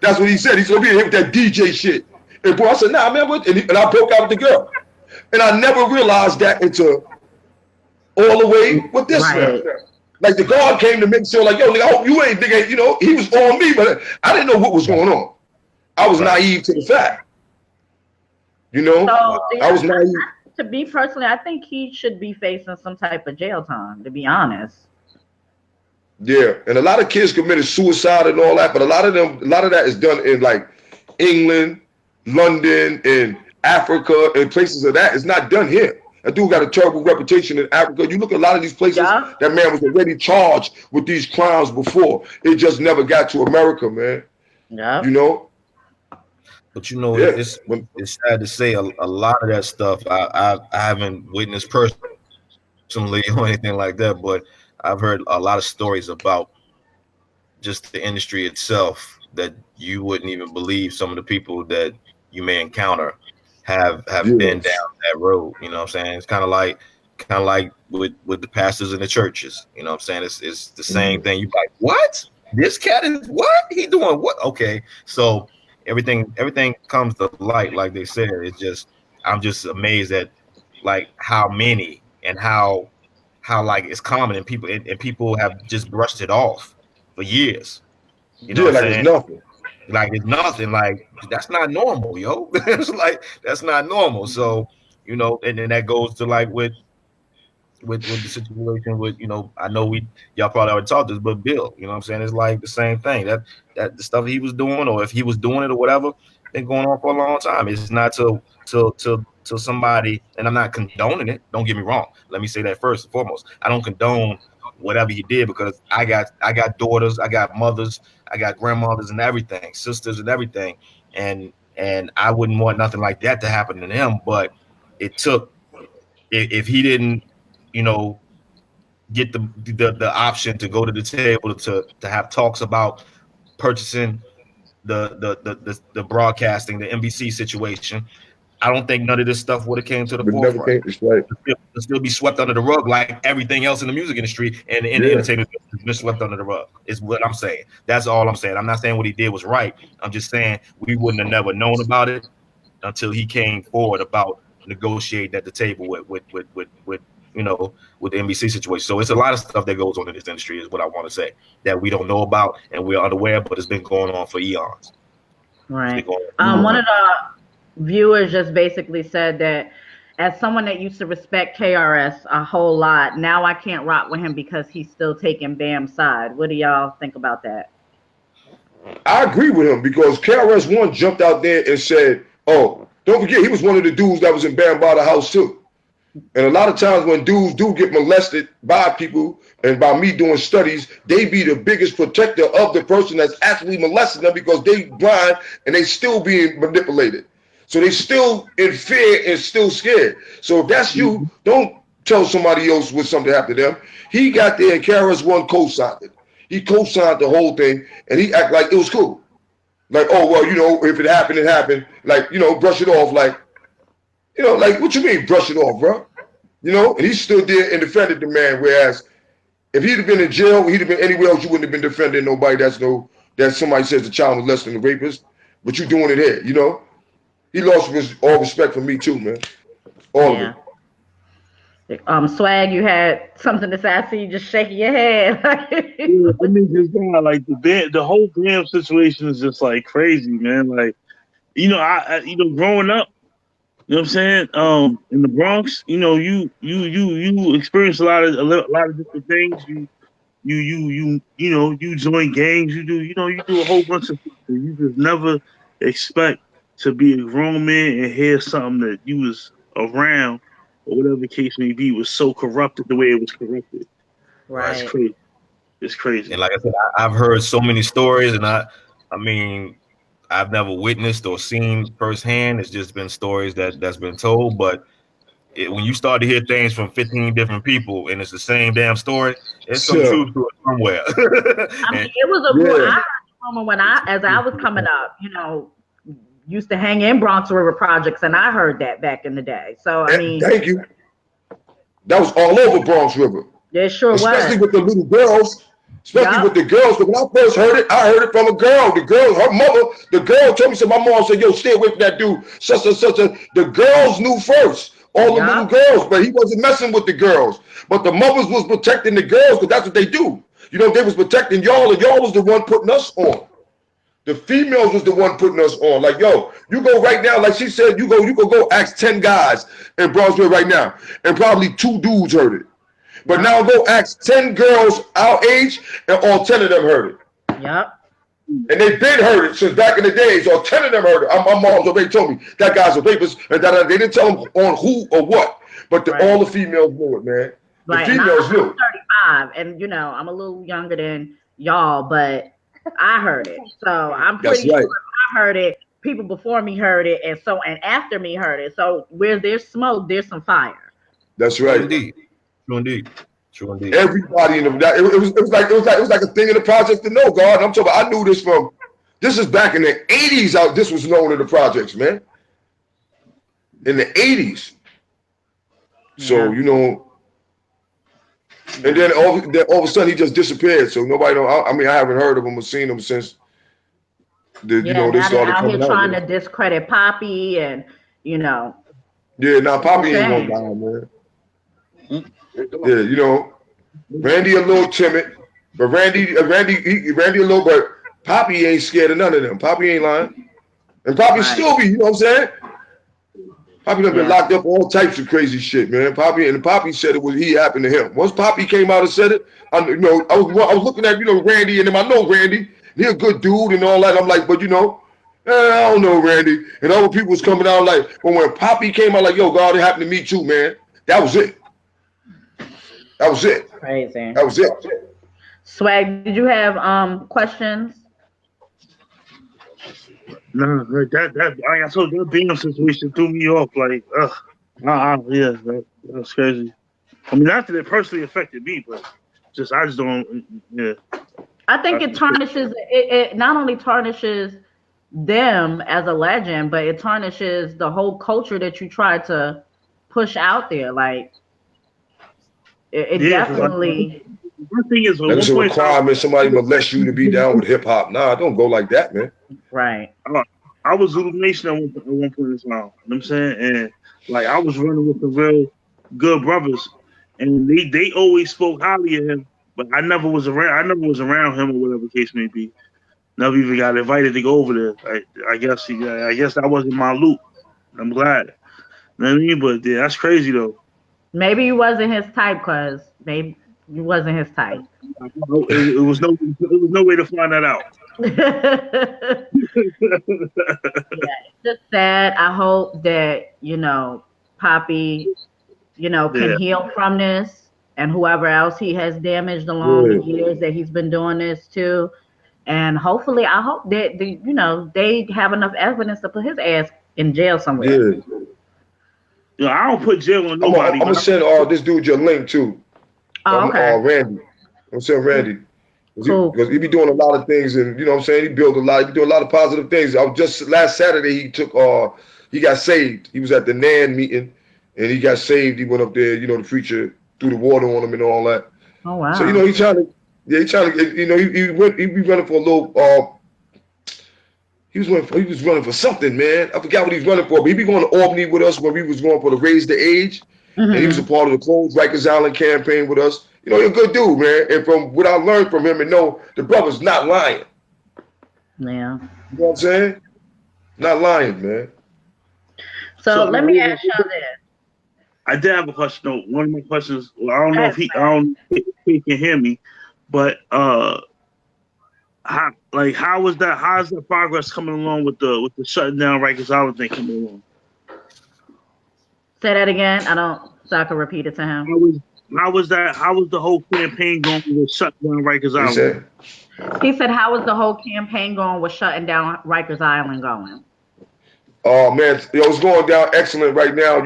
That's what he said. He said, don't be in here with that DJ shit. And boy, I said, nah, man. And I broke out with the girl. And I never realized that until all the way with this man. Like, the guard came to make sure, like, yo, nigga, I hope you ain't, nigga, you know, he was on me, but I didn't know what was going on. I was naive to the fact. You know, So, I was naive. To me personally, I think he should be facing some type of jail time, to be honest. Yeah, and a lot of kids committed suicide and all that, but a lot of that is done in like England, London, and Africa, and places of that. It's not done here. That dude got a terrible reputation in Africa. You look at a lot of these places, that man was already charged with these crimes before. It just never got to America, man. Yeah. You know? But you know, it's sad to say a lot of that stuff I haven't witnessed personally or anything like that, but I've heard a lot of stories about just the industry itself that you wouldn't even believe some of the people that you may encounter have been down that road. You know what I'm saying? It's kind of like with the pastors in the churches. You know what I'm saying? It's the same thing. You're like, what? This cat is what? He doing what? Okay, so everything comes to light, like they said. It's just, I'm just amazed at like how many and how like it's common, and people have just brushed it off for years. You know what I'm saying? It's nothing. Like it's nothing. Like that's not normal, yo. It's like that's not normal. So, you know, and then that goes to like with the situation with, you know, I know y'all probably already talked this, but Bill, you know what I'm saying? It's like the same thing. That the stuff he was doing, or if he was doing it or whatever, been going on for a long time. It's not till somebody, and I'm not condoning it. Don't get me wrong. Let me say that first and foremost. I don't condone whatever he did, because I got daughters, I got mothers, I got grandmothers and everything, sisters and everything, and I wouldn't want nothing like that to happen to him. But it took, if he didn't, you know, get the option to go to the table to have talks about purchasing the broadcasting, the NBC situation, I don't think none of this stuff would have came to the But never forefront. came. It's right. It'll still be swept under the rug like everything else in the music industry and in the entertainment business has been swept under the rug. Is what I'm saying. That's all I'm saying. I'm not saying what he did was right. I'm just saying we wouldn't have never known about it until he came forward about negotiating at the table with you know, with the NBC situation. So it's a lot of stuff that goes on in this industry, is what I want to say, that we don't know about and we're unaware, but it's been going on for eons. Right. One of the viewers just basically said that as someone that used to respect KRS a whole lot, now I can't rock with him because he's still taking Bam's side. What do y'all think about that? I agree with him because KRS-One jumped out there and said, oh, don't forget, he was one of the dudes that was in Bam by the house too. And a lot of times when dudes do get molested by people, and by me doing studies, they be the biggest protector of the person that's actually molesting them because they blind and they still being manipulated. So they still in fear and still scared. So if that's you, don't tell somebody else what something happened to them. He got there and KRS-One co-signed it. He co-signed the whole thing and he acted like it was cool. Like, oh, well, you know, if it happened, it happened. Like, you know, brush it off. Like, you know, like, what you mean brush it off, bro? You know, and he stood there and defended the man. Whereas if he'd have been in jail, he'd have been anywhere else, you wouldn't have been defending nobody that somebody says the child was less than the rapist. But you doing it here, you know? He lost all respect for me too, man. All of it. Swag, you had something to say. I see you just shaking your head. Yeah, I mean, just like the whole Bam situation is just like crazy, man. Like, you know, I growing up, you know what I'm saying? In the Bronx, you know, you experience a lot of different things. You know, you join gangs. You do a whole bunch of stuff. You just never expect to be a grown man and hear something that you was around or whatever the case may be was so corrupted the way it was corrupted. Right. It's crazy. It's crazy. And like I said, I've heard so many stories, and I mean, I've never witnessed or seen firsthand. It's just been stories that's been told. But when you start to hear things from 15 different people and it's the same damn story, there's some truth to it somewhere. I mean, it was a I heard a moment as I was coming up, you know, used to hang in Bronx River projects, and I heard that back in the day. So I mean, thank you. That was all over Bronx River. Yeah, sure was. Especially with the little girls. Especially with the girls. Because when I first heard it, I heard it from a girl. The girl, her mother, the girl told me, so my mom said, yo, stay away from that dude. Such and such. The girls knew first. All the little girls. But he wasn't messing with the girls. But the mothers was protecting the girls because that's what they do. You know, they was protecting y'all, and y'all was the one putting us on. The females was the one putting us on. Like, yo, you go right now, like she said, you go ask 10 guys in Bronxville right now, and probably 2 dudes heard it. But now go ask 10 girls our age, and all 10 of them heard it. Yep. And they've been heard it since back in the days. All 10 of them heard it. My mom's already told me that guy's a rapist, and that they didn't tell them on who or what. But all the females knew it, man. Right. The females knew. I'm 35, and you know I'm a little younger than y'all, but I heard it. So I'm pretty sure I heard it. People before me heard it, and after me heard it. So where there's smoke, there's some fire. That's right. Indeed. True indeed. True indeed. Everybody in the it was like a thing in the project to know, God. I'm talking about, I knew this this is back in the 80s. This was known in the projects, man. In the 80s. So, you know, and then all of a sudden he just disappeared. So nobody know. I mean, I haven't heard of him or seen him since they started out coming here out. Trying to discredit Poppy and, you know. Yeah, now Poppy ain't gonna die, man. Yeah, you know, Randy a little timid, but Randy a little, but Poppy ain't scared of none of them. Poppy ain't lying, and Poppy still be, you know what I'm saying? Poppy done been locked up all types of crazy shit, man. Poppy said it was he happened to him. Once Poppy came out and said it, I was looking at Randy, and then I know Randy, he a good dude and all that. I'm like, but I don't know Randy, and other people was coming out like, but when Poppy came out like, yo, God, it happened to me too, man. That was it. That was it. Crazy. That was it. Swag, did you have questions? No, that I told you, that Bam situation threw me off. Like, yeah, that's crazy. I mean, not that it personally affected me, but I just don't. Yeah. I think it tarnishes. It not only tarnishes them as a legend, but it tarnishes the whole culture that you try to push out there. Like it Yeah, because definitely my thing is, at Like it's one a point in time, requirement somebody molest you to be down with hip hop. Nah, don't go like that, man. right. I was Zulu Nation at one point in time. You know what I'm saying? And like I was running with the real good brothers, and they always spoke highly of him. But I never was around. I never was around him or whatever the case may be. Never even got invited to go over there. I guess I guess that wasn't my loop. I'm glad. You know what I mean? But yeah, that's crazy though. Maybe you wasn't his type, cause maybe you wasn't his type. It was no way to find that out. Yeah, it's just sad. I hope that, Poppy, can Yeah, heal from this, and whoever else he has damaged along the Yeah, years that he's been doing this to. And hopefully, I hope that they have enough evidence to put his ass in jail somewhere. yeah. I don't put jail on I'm nobody, gonna but send this dude your link too. Oh, okay. Randy. I'm saying Randy. Cool. Because he be doing a lot of things, and you know what I'm saying, he built a lot, he be doing a lot of positive things. I was just last Saturday he got saved. He was at the NAN meeting and he got saved. He went up there, the preacher threw the water on him and all that. Oh, So, wow. he's trying to he be running for a little he was running for something, man. I forgot what he was running for, but he be going to Albany with us when we was going for the Raise the Age. And he was a Hmm. part of the Closed Rikers Island campaign with us. He's a good dude, man. And from what I learned from him, and know the brother's not lying. Yeah. You know what I'm saying? Not lying, man. So so let me ask y'all this. I did have a question though. One of my questions, well, I don't Go know ahead, if if he can hear me, but how is the progress coming along with the shutting down Rikers Island thing coming along? say that again. So I can repeat it to him. How was the whole campaign going with shutting down Rikers What he Island? said? He said, how is the whole campaign going with shutting down Rikers Island going? Oh man, it's going down excellent right now.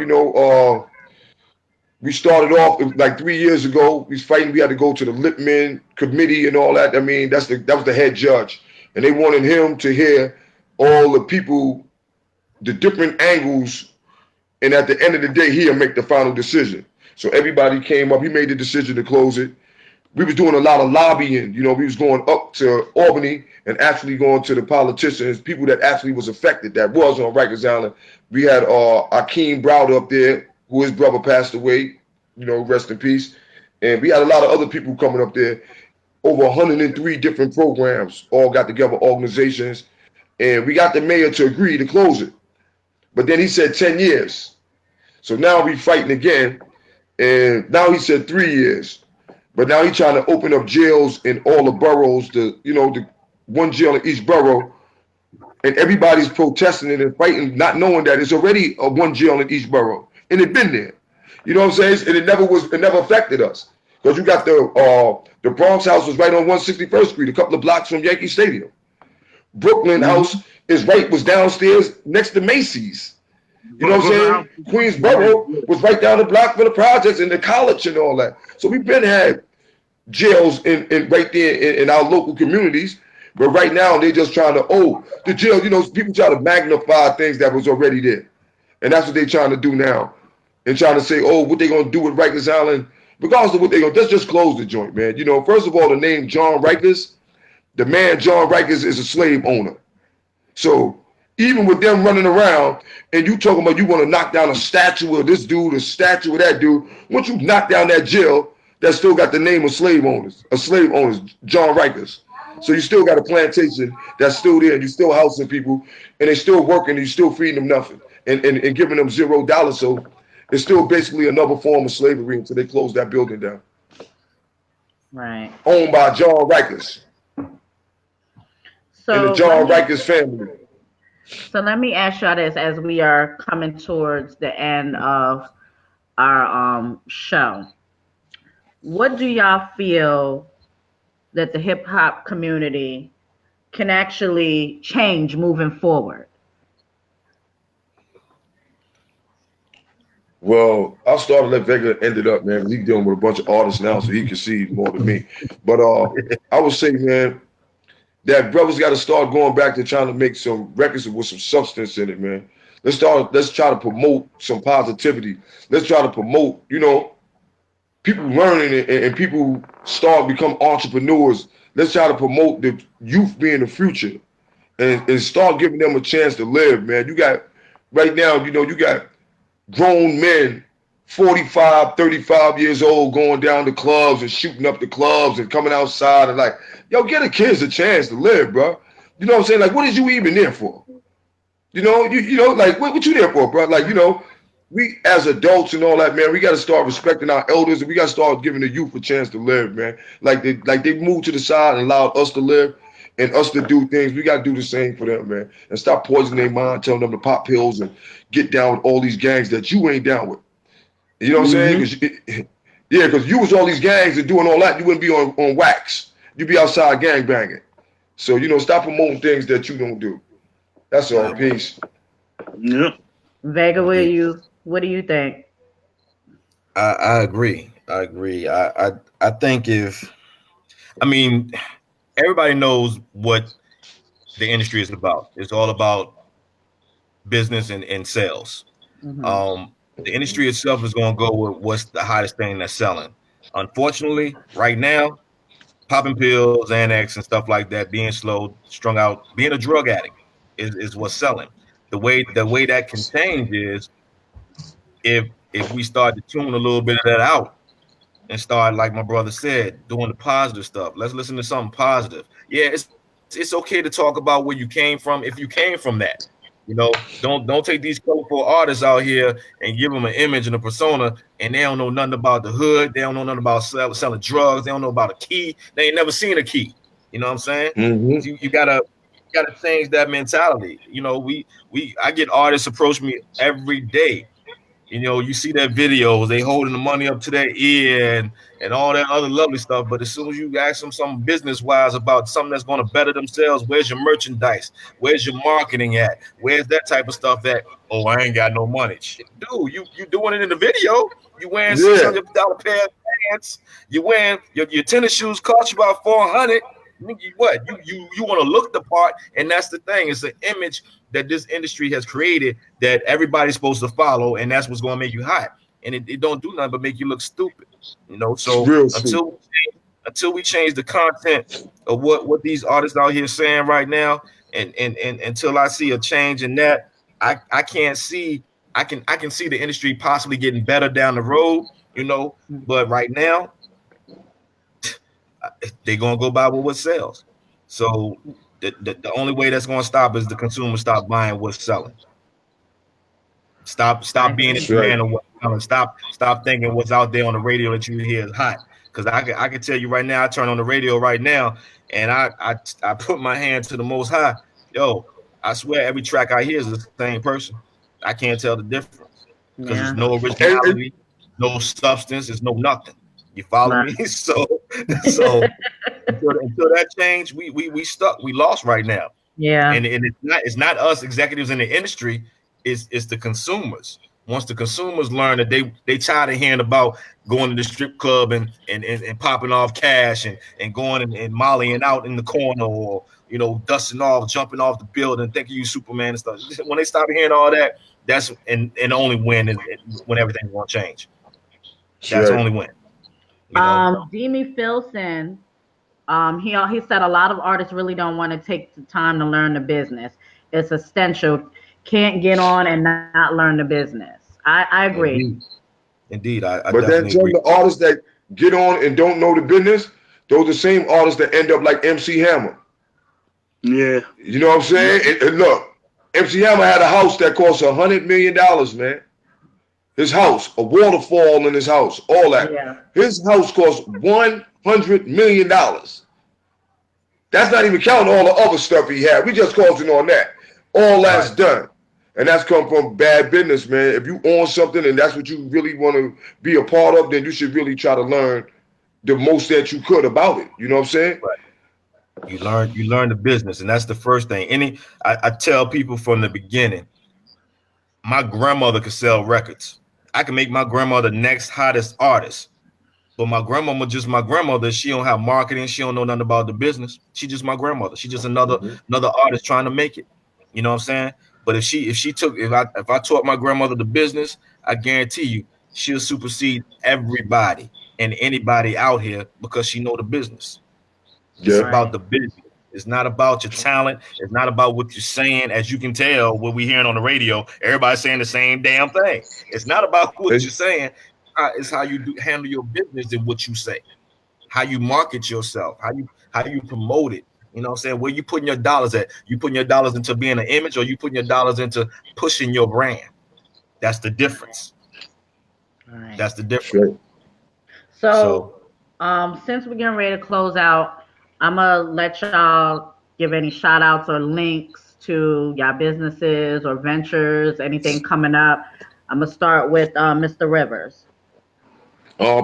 We started off like 3 years ago. We was fighting. We had to go to the Lipman committee and all that. I mean, that was the head judge, and they wanted him to hear all the people, the different angles, and at the end of the day, he'll make the final decision. So everybody came up. He made the decision to close it. We was doing a lot of lobbying. We was going up to Albany and actually going to the politicians, people that actually was affected, that was on Rikers Island. We had Akeem Browder up there, who his brother passed away, rest in peace. And we had a lot of other people coming up there. Over 103 different programs all got together, organizations. And we got the mayor to agree to close it. But then he said 10 years. So now we fighting again. And now he said 3 years. But now he's trying to open up jails in all the boroughs, the one jail in each borough, and everybody's protesting it and fighting, not knowing that it's already a one jail in each borough, and it been there. You know what I'm saying? And it never affected us because you got the Bronx House was right on 161st Street, a couple of blocks from Yankee Stadium. Brooklyn House was downstairs next to Macy's. You know what I'm saying? Queensboro was right down the block for the projects and the college and all that. So we've been had jails in right there in our local communities, but right now they're just trying to the jail. People try to magnify things that was already there, and that's what they're trying to do now, and trying to say, what they gonna do with Rikers Island, regardless of what they gonna. Let's just close the joint, man. First of all, the name John Rikers, the man John Rikers is a slave owner, so. Even with them running around and you talking about you want to knock down a statue of this dude, a statue of that dude, once you knock down that jail, that still got the name of slave owners, John Rikers. So you still got a plantation that's still there, and you still housing people, and they still working, and you still feeding them nothing, and giving them $0. So it's still basically another form of slavery until they close that building down. Right. Owned by John Rikers So and the John Rikers family. So let me ask y'all this as we are coming towards the end of our show. What do y'all feel that the hip hop community can actually change moving forward? Well, I'll start to let Vega end it up, man. He's dealing with a bunch of artists now, so he can see more than me. But I would say, man, that brothers got to start going back to trying to make some records with some substance in it, man. Let's try to promote some positivity. Let's try to promote, people learning it and people start become entrepreneurs. Let's try to promote the youth being the future and start giving them a chance to live, man. You got right now, you got grown men, 45, 35 years old, going down to clubs and shooting up the clubs and coming outside and like, yo, get the kids a chance to live, bro. You know what I'm saying? Like, what is you even there for? Like, what you there for, bro? Like, we as adults and all that, man, we got to start respecting our elders and we got to start giving the youth a chance to live, man. Like they moved to the side and allowed us to live and us to do things. We got to do the same for them, man. And stop poisoning their mind, telling them to pop pills and get down with all these gangs that you ain't down with. You know what I'm saying? Because you was all these gangs and doing all that, you wouldn't be on wax. You'd be outside gang banging. So, stop promoting things that you don't do. That's all. Peace. Yeah. Vega, what do you think? I agree. I think everybody knows what the industry is about. It's all about business and sales. Mm-hmm. The industry itself is going to go with what's the hottest thing that's selling. Unfortunately, right now, popping pills, Xanax, and stuff like that, being slow, strung out, being a drug addict is what's selling. The way that can change is if we start to tune a little bit of that out and start, like my brother said, doing the positive stuff. Let's listen to something positive. Yeah, it's okay to talk about where you came from if you came from that. Don't take these colorful artists out here and give them an image and a persona, and they don't know nothing about the hood. They don't know nothing about selling drugs. They don't know about a key. They ain't never seen a key. You know what I'm saying? Mm-hmm. You gotta change that mentality. I get artists approach me every day. You see their videos, they holding the money up to their ear and all that other lovely stuff. But as soon as you ask them something business-wise about something that's going to better themselves, where's your merchandise? Where's your marketing at? Where's that type of stuff at? Oh, I ain't got no money. Shit, dude, you doing it in the video. You wearing $600 pair of pants. You wearing your tennis shoes cost you about $400. What? You want to look the part, and that's the thing. It's an image that this industry has created that everybody's supposed to follow, and that's what's going to make you hot. And it don't do nothing but make you look stupid. So until we change the content of what these artists out here saying right now, and until I see a change in that, I can't see. I can see the industry possibly getting better down the road. But right now, they're gonna go by what sells. So the only way that's gonna stop is the consumer stop buying what's selling. Stop being in demand of what's selling. Stop thinking what's out there on the radio that you hear is hot. Because I can tell you right now, I turn on the radio right now and I put my hand to the Most High. Yo, I swear every track I hear is the same person. I can't tell the difference because there's no originality, no substance, there's no nothing. You follow me? So until that change, we stuck. We lost right now. Yeah. And it's not us executives in the industry. It's the consumers. Once the consumers learn that they tired of hearing about going to the strip club and popping off cash and going and mollying out in the corner or dusting off, jumping off the building, thinking you Superman and stuff. When they stop hearing all that, that's and only when everything's gonna change. That's only when. Demi Filson, he said a lot of artists really don't want to take the time to learn the business. It's essential. Can't get on and not learn the business. I agree. Indeed. I but then some of the artists that get on and don't know the business, those are the same artists that end up like MC Hammer. Yeah. You know what I'm saying? And look, MC Hammer had a house that cost $100 million, man. His house, a waterfall in his house, all that. Yeah. His house cost $100 million. That's not even counting all the other stuff he had. We just costing on that. All that's done. And that's come from bad business, man. If you own something and that's what you really want to be a part of, then you should really try to learn the most that you could about it. You know what I'm saying? Right. You learn the business, and that's the first thing. I tell people from the beginning, my grandmother could sell records. I can make my grandmother the next hottest artist. But my grandmama just my grandmother. She don't have marketing. She don't know nothing about the business. She just my grandmother. She just another artist trying to make it. You know what I'm saying? But if I taught my grandmother the business, I guarantee you she'll supersede everybody and anybody out here because she know the business. It's Yeah. about Right. the business. It's not about your talent. It's not about what you're saying. As you can tell, what we hearing on the radio, everybody's saying the same damn thing. It's not about what It's, you're saying. It's how you handle your business and what you say, how you market yourself, how you promote it. You know what I'm saying? Where you putting your dollars at? You putting your dollars into being an image, or you putting your dollars into pushing your brand? That's the difference. Right. That's the difference. right. So, So since we're getting ready to close out, I'm gonna let y'all give any shout outs or links to y'all businesses or ventures, anything coming up. I'm gonna start with Mr. Rivers.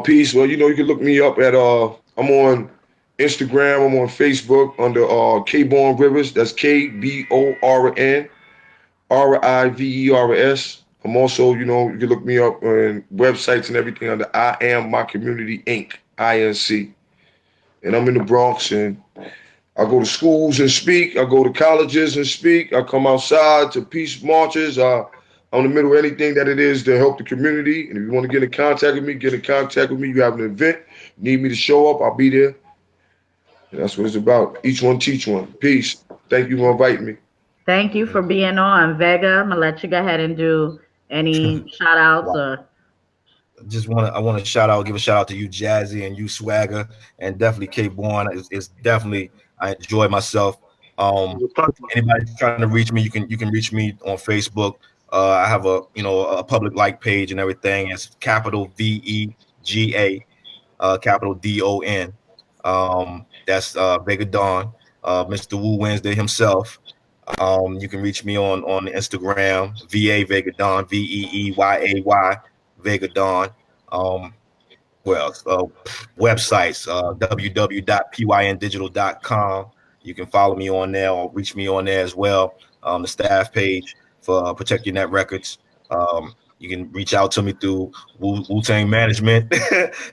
Peace. Well, you can look me up at I'm on Instagram, I'm on Facebook under Kborn Rivers. That's KBORN RIVERS. I'm also, you can look me up on websites and everything under I Am My Community Inc. INC. And I'm in the Bronx, and I go to schools and speak. I go to colleges and speak. I come outside to peace marches. I'm in the middle of anything that it is to help the community. And if you want to get in contact with me, get in contact with me. You have an event, need me to show up, I'll be there. And that's what it's about. Each one teach one. Peace. Thank you for inviting me. Thank you for being on, Vega. I'm gonna let you go ahead and do any shout outs or I want to give a shout out to you, Jazzy, and you, Swagger, and definitely K Born. It's definitely I enjoy myself. It Um, was a pleasure. Anybody trying to reach me, you can reach me on Facebook. I have a public like page and everything. It's capital VEGA, capital DON. That's Vega Dawn, Mr. Wu Wednesday himself. You can reach me on Instagram, VA Vega Dawn, VEEYAY Vega Dawn. Um, well, websites, www.pyndigital.com. You can follow me on there or reach me on there as well. The staff page for Protect Your Net Records. You can reach out to me through Wu-Tang Management.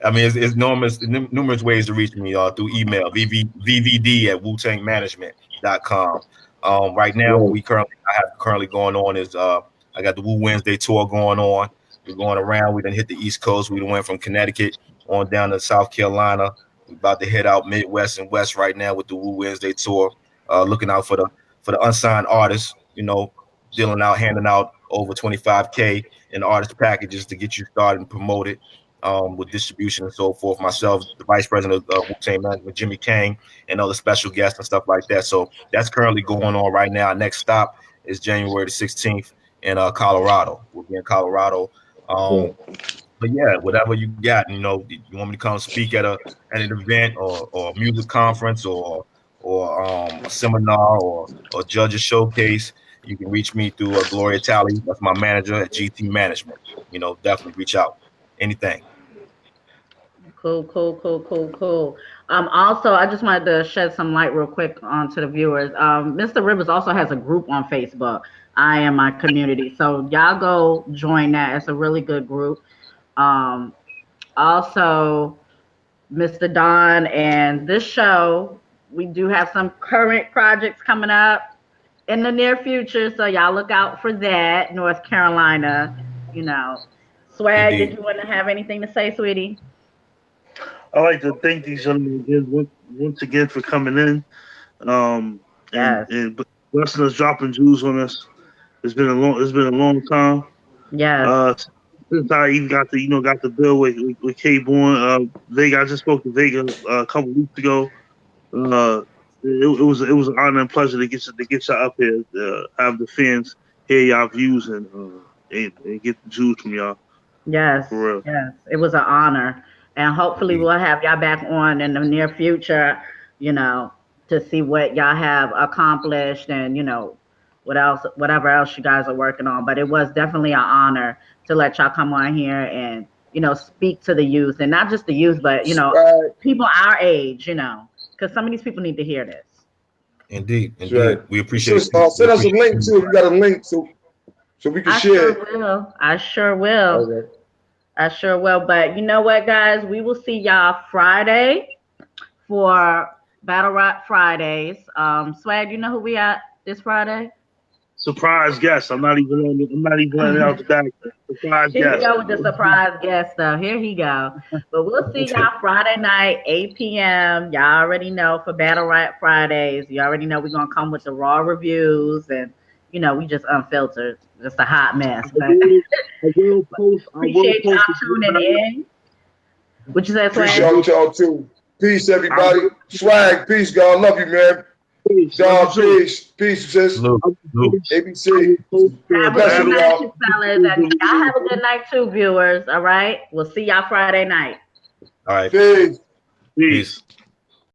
I mean, it's numerous ways to reach me through email, vvd at wutangmanagement.com. Right now, what Right. I have currently going on is I got the Wu Wednesday tour going on. We're going around. We done hit the East Coast. We done went from Connecticut on down to South Carolina. We're about to head out Midwest and West right now with the Wu Wednesday tour. Looking out for the unsigned artists. Handing out over 25K in artist packages to get you started and promoted with distribution and so forth. Myself, the vice president of Wu-Tang Management, Jimmy Kang, and other special guests and stuff like that. So that's currently going on right now. Next stop is January the 16th in Colorado. We'll be in Colorado. Yeah. But yeah, whatever you got, you want me to come speak at an event or a music conference or a seminar or judge a showcase, you can reach me through Gloria Talley. That's my manager at GT Management. Definitely reach out. Anything. cool, cool, cool, cool, cool. Also, I just wanted to shed some light real quick onto the viewers. Mr. Rivers also has a group on Facebook. I Am My Community. So y'all go join that. It's a really good group. Um, Also, Mr. Don and this show, we do have some current projects coming up in the near future. So y'all look out for that. North Carolina, you know. Swag, did Indeed. you want to have anything to say, sweetie? I like to thank these gentlemen again, once again for coming in, um, Yes. and blessing us, dropping jewels on us. It's been a long time. Yes. Uh, since I even got the bill with K Born, Vega. I just spoke to Vega a couple weeks ago. Uh, it was an honor and pleasure to get y'all up here, have the fans hear y'all views and get the jewels from y'all Yes. for real. Yes. It was an honor. And hopefully Indeed. we'll have y'all back on in the near future, you know, to see what y'all have accomplished and, whatever else you guys are working on. But it was definitely an honor to let y'all come on here and, speak to the youth, and not just the youth, but, Right. people our age, because some of these people need to hear this. Indeed. That's right. Indeed. We So, appreciate you. We send us a appreciate link you. too if you got a link so we can I share sure it. will. I sure All will. right. I sure will. But you know what, guys? We will see y'all Friday for Battle Rap Fridays. Swag, you know who we at this Friday? Surprise guest. I'm not even letting out the bag. Surprise Here he guest. go with the surprise guest though. Here he go. But we'll see y'all Friday night, 8 p.m. Y'all already know for Battle Rap Fridays. You already know we're gonna come with the raw reviews and we just unfiltered, just a hot mess. But I will post. appreciate y'all tuning in. What you say, Swag? Appreciate y'all too. Peace, everybody. Swag, peace, God. Love you, man. John, peace. Peace, sis. ABC. Have a good night, you fellas. And y'all have a good night too, viewers. All right. We'll see y'all Friday night. All right. Peace. Peace.